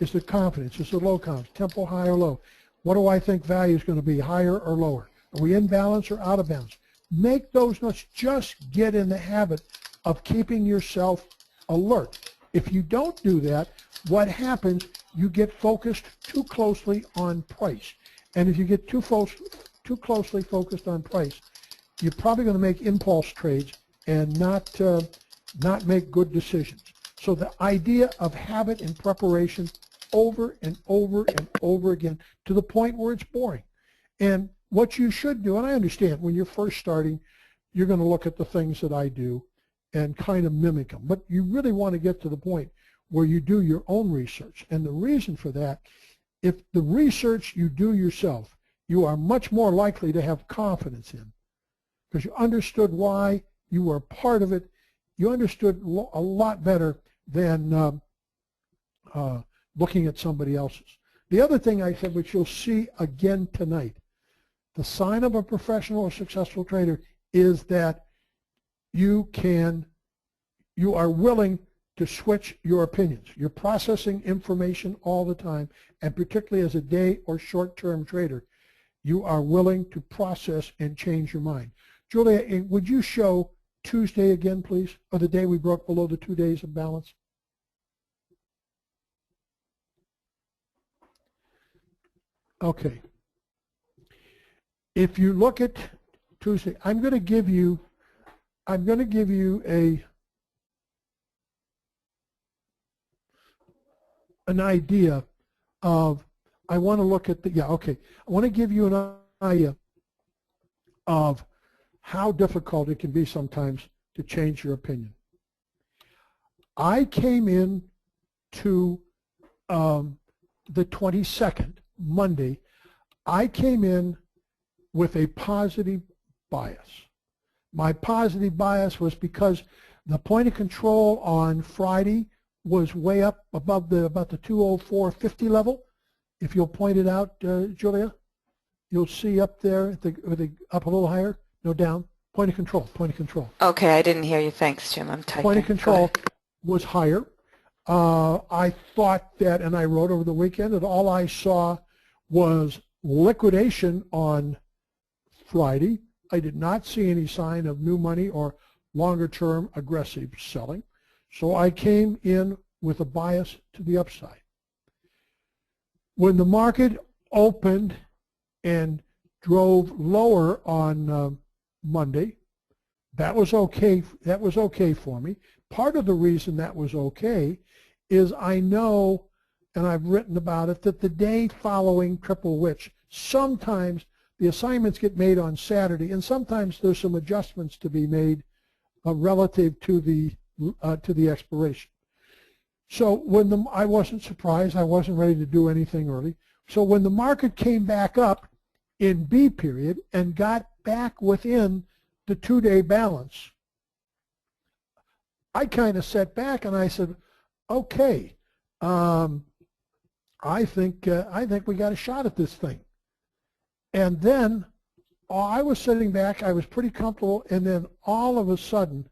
is there confidence, is there low confidence, tempo high or low? What do I think value is going to be, higher or lower? Are we in balance or out of balance? Make those notes. Just get in the habit of keeping yourself alert. If you don't do that, what happens, you get focused too closely on price. And if you get too closely focused on price, you're probably going to make impulse trades and not make good decisions. So the idea of habit and preparation over and over and over again to the point where it's boring. And what you should do, and I understand when you're first starting, you're going to look at the things that I do and kind of mimic them. But you really want to get to the point where you do your own research. And the reason for that, if the research you do yourself, you are much more likely to have confidence in, because you understood why, you were part of it, you understood a lot better than looking at somebody else's. The other thing I said, which you'll see again tonight, The sign of a professional or successful trader is that you are willing to switch your opinions. You're processing information all the time, and particularly as a day or short-term trader, you are willing to process and change your mind. Julia, would you show Tuesday again, please, or the day we broke below the 2 days of balance? Okay. If you look at Tuesday, I'm going to give you an idea of, I want to look at the, I want to give you an idea of how difficult it can be sometimes to change your opinion. I came in to the 22nd, Monday, I came in with a positive bias. My positive bias was because the point of control on Friday was way up above about the 204.50 level. If you'll point it out, Julia, you'll see up there, up a little higher, no, down, point of control. Okay, I didn't hear you. Thanks, Jim. I'm typing. Point of control was higher. I thought that, and I wrote over the weekend, that all I saw was liquidation on Friday. I did not see any sign of new money or longer-term aggressive selling. So I came in with a bias to the upside. When the market opened and drove lower on Monday, that was okay. That was okay for me. Part of the reason that was okay is I know, and I've written about it, that the day following Triple Witch, sometimes the assignments get made on Saturday, and sometimes there's some adjustments to be made relative to the expiration. So when I wasn't surprised, I wasn't ready to do anything early. So when the market came back up in B period and got back within the 2-day balance, I kind of sat back and I said, okay, I think we got a shot at this thing. And then I was sitting back, I was pretty comfortable, and then all of a sudden,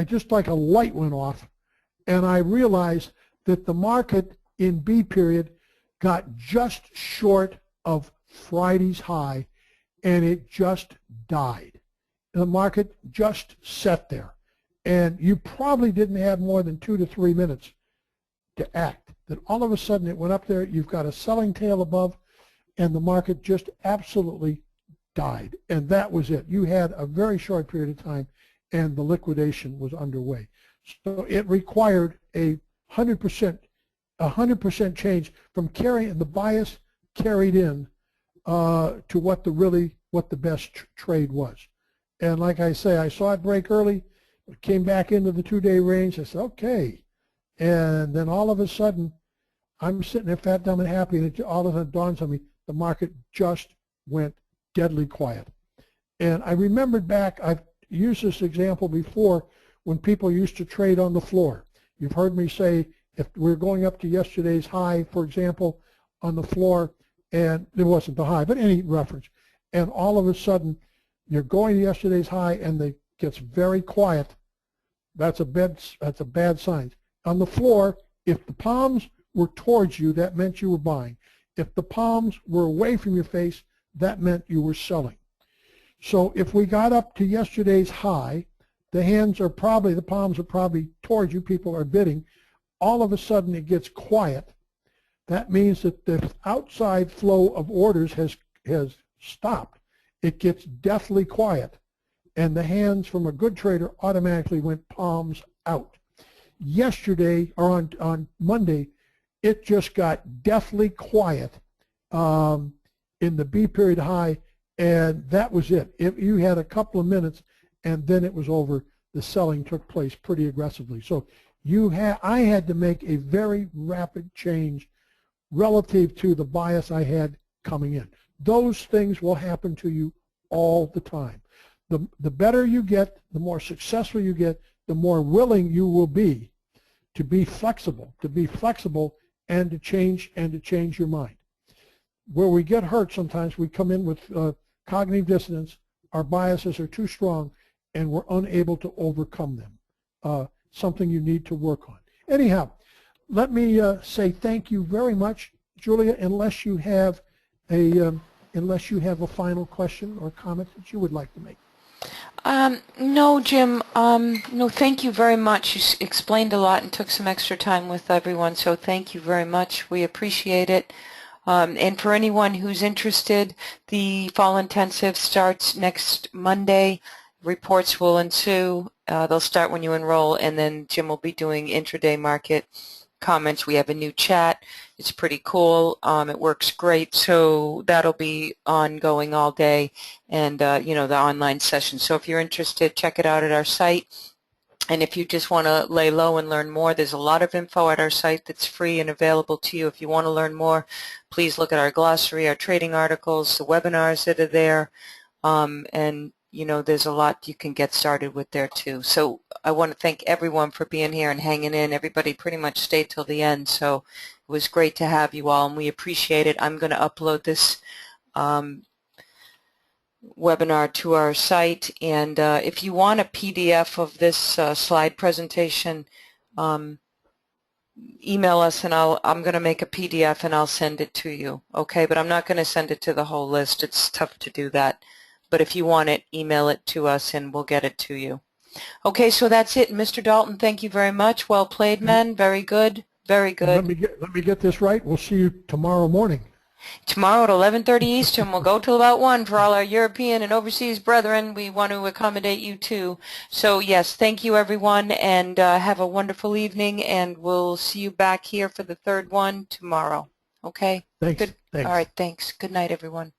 just like a light went off, and I realized that the market in B period got just short of Friday's high, and it just died. The market just sat there. And you probably didn't have more than 2 to 3 minutes to act. That all of a sudden it went up there, you've got a selling tail above, and the market just absolutely died. And that was it. You had a very short period of time, and the liquidation was underway. So it required a 100% change from carrying the bias carried in to what the best trade was. And like I say, I saw it break early, it came back into the 2-day range. I said, okay. And then all of a sudden, I'm sitting there fat, dumb, and happy, and it all of a sudden dawns on me, the market just went deadly quiet. And I remembered back, I've used this example before, when people used to trade on the floor. You've heard me say, if we're going up to yesterday's high, for example, on the floor, and it wasn't the high, but any reference, and all of a sudden, you're going to yesterday's high, and it gets very quiet. That's a bad sign. On the floor, if the palms were towards you, that meant you were buying. If the palms were away from your face, that meant you were selling. So if we got up to yesterday's high, the palms are probably towards you, people are bidding. All of a sudden it gets quiet. That means that the outside flow of orders has stopped. It gets deathly quiet. And the hands from a good trader automatically went palms out. Yesterday, or on Monday, it just got deathly quiet in the B period high, and that was it. You had a couple of minutes, and then it was over. The selling took place pretty aggressively. So I had to make a very rapid change relative to the bias I had coming in. Those things will happen to you all the time. The better you get, the more successful you get, the more willing you will be to be flexible and to change your mind. where we get hurt sometimes, we come in with cognitive dissonance, our biases are too strong, and we're unable to overcome them. Something you need to work on. Anyhow, let me say thank you very much, Julia, unless you have a final question or comment that you would like to make. No, Jim. No, thank you very much. You explained a lot and took some extra time with everyone, so thank you very much. We appreciate it. And for anyone who's interested, the fall intensive starts next Monday. Reports will ensue. They'll start when you enroll, and then Jim will be doing intraday market comments. We have a new chat. It's pretty cool. It works great, so that'll be ongoing all day, and you know, the online session. So if you're interested, check it out at our site. And if you just want to lay low and learn more, there's a lot of info at our site that's free and available to you. If you want to learn more, please look at our glossary, our trading articles, the webinars that are there, and you know, there's a lot you can get started with there too. So I want to thank everyone for being here and hanging in. Everybody pretty much stayed till the end, so it was great to have you all, and we appreciate it. I'm going to upload this webinar to our site, and if you want a PDF of this slide presentation, email us, and I'm going to make a PDF and I'll send it to you. Okay, but I'm not going to send it to the whole list. It's tough to do that. But if you want it, email it to us and we'll get it to you. Okay, so that's it. Mr. Dalton, thank you very much. Well played, men. Very good. Very good. Let me get this right. We'll see you tomorrow morning. Tomorrow at 11:30 Eastern. We'll go till about 1 for all our European and overseas brethren. We want to accommodate you too. So yes, thank you everyone, and have a wonderful evening, and we'll see you back here for the third one tomorrow. Okay? Thanks. Good. Thanks. All right, thanks. Good night, everyone.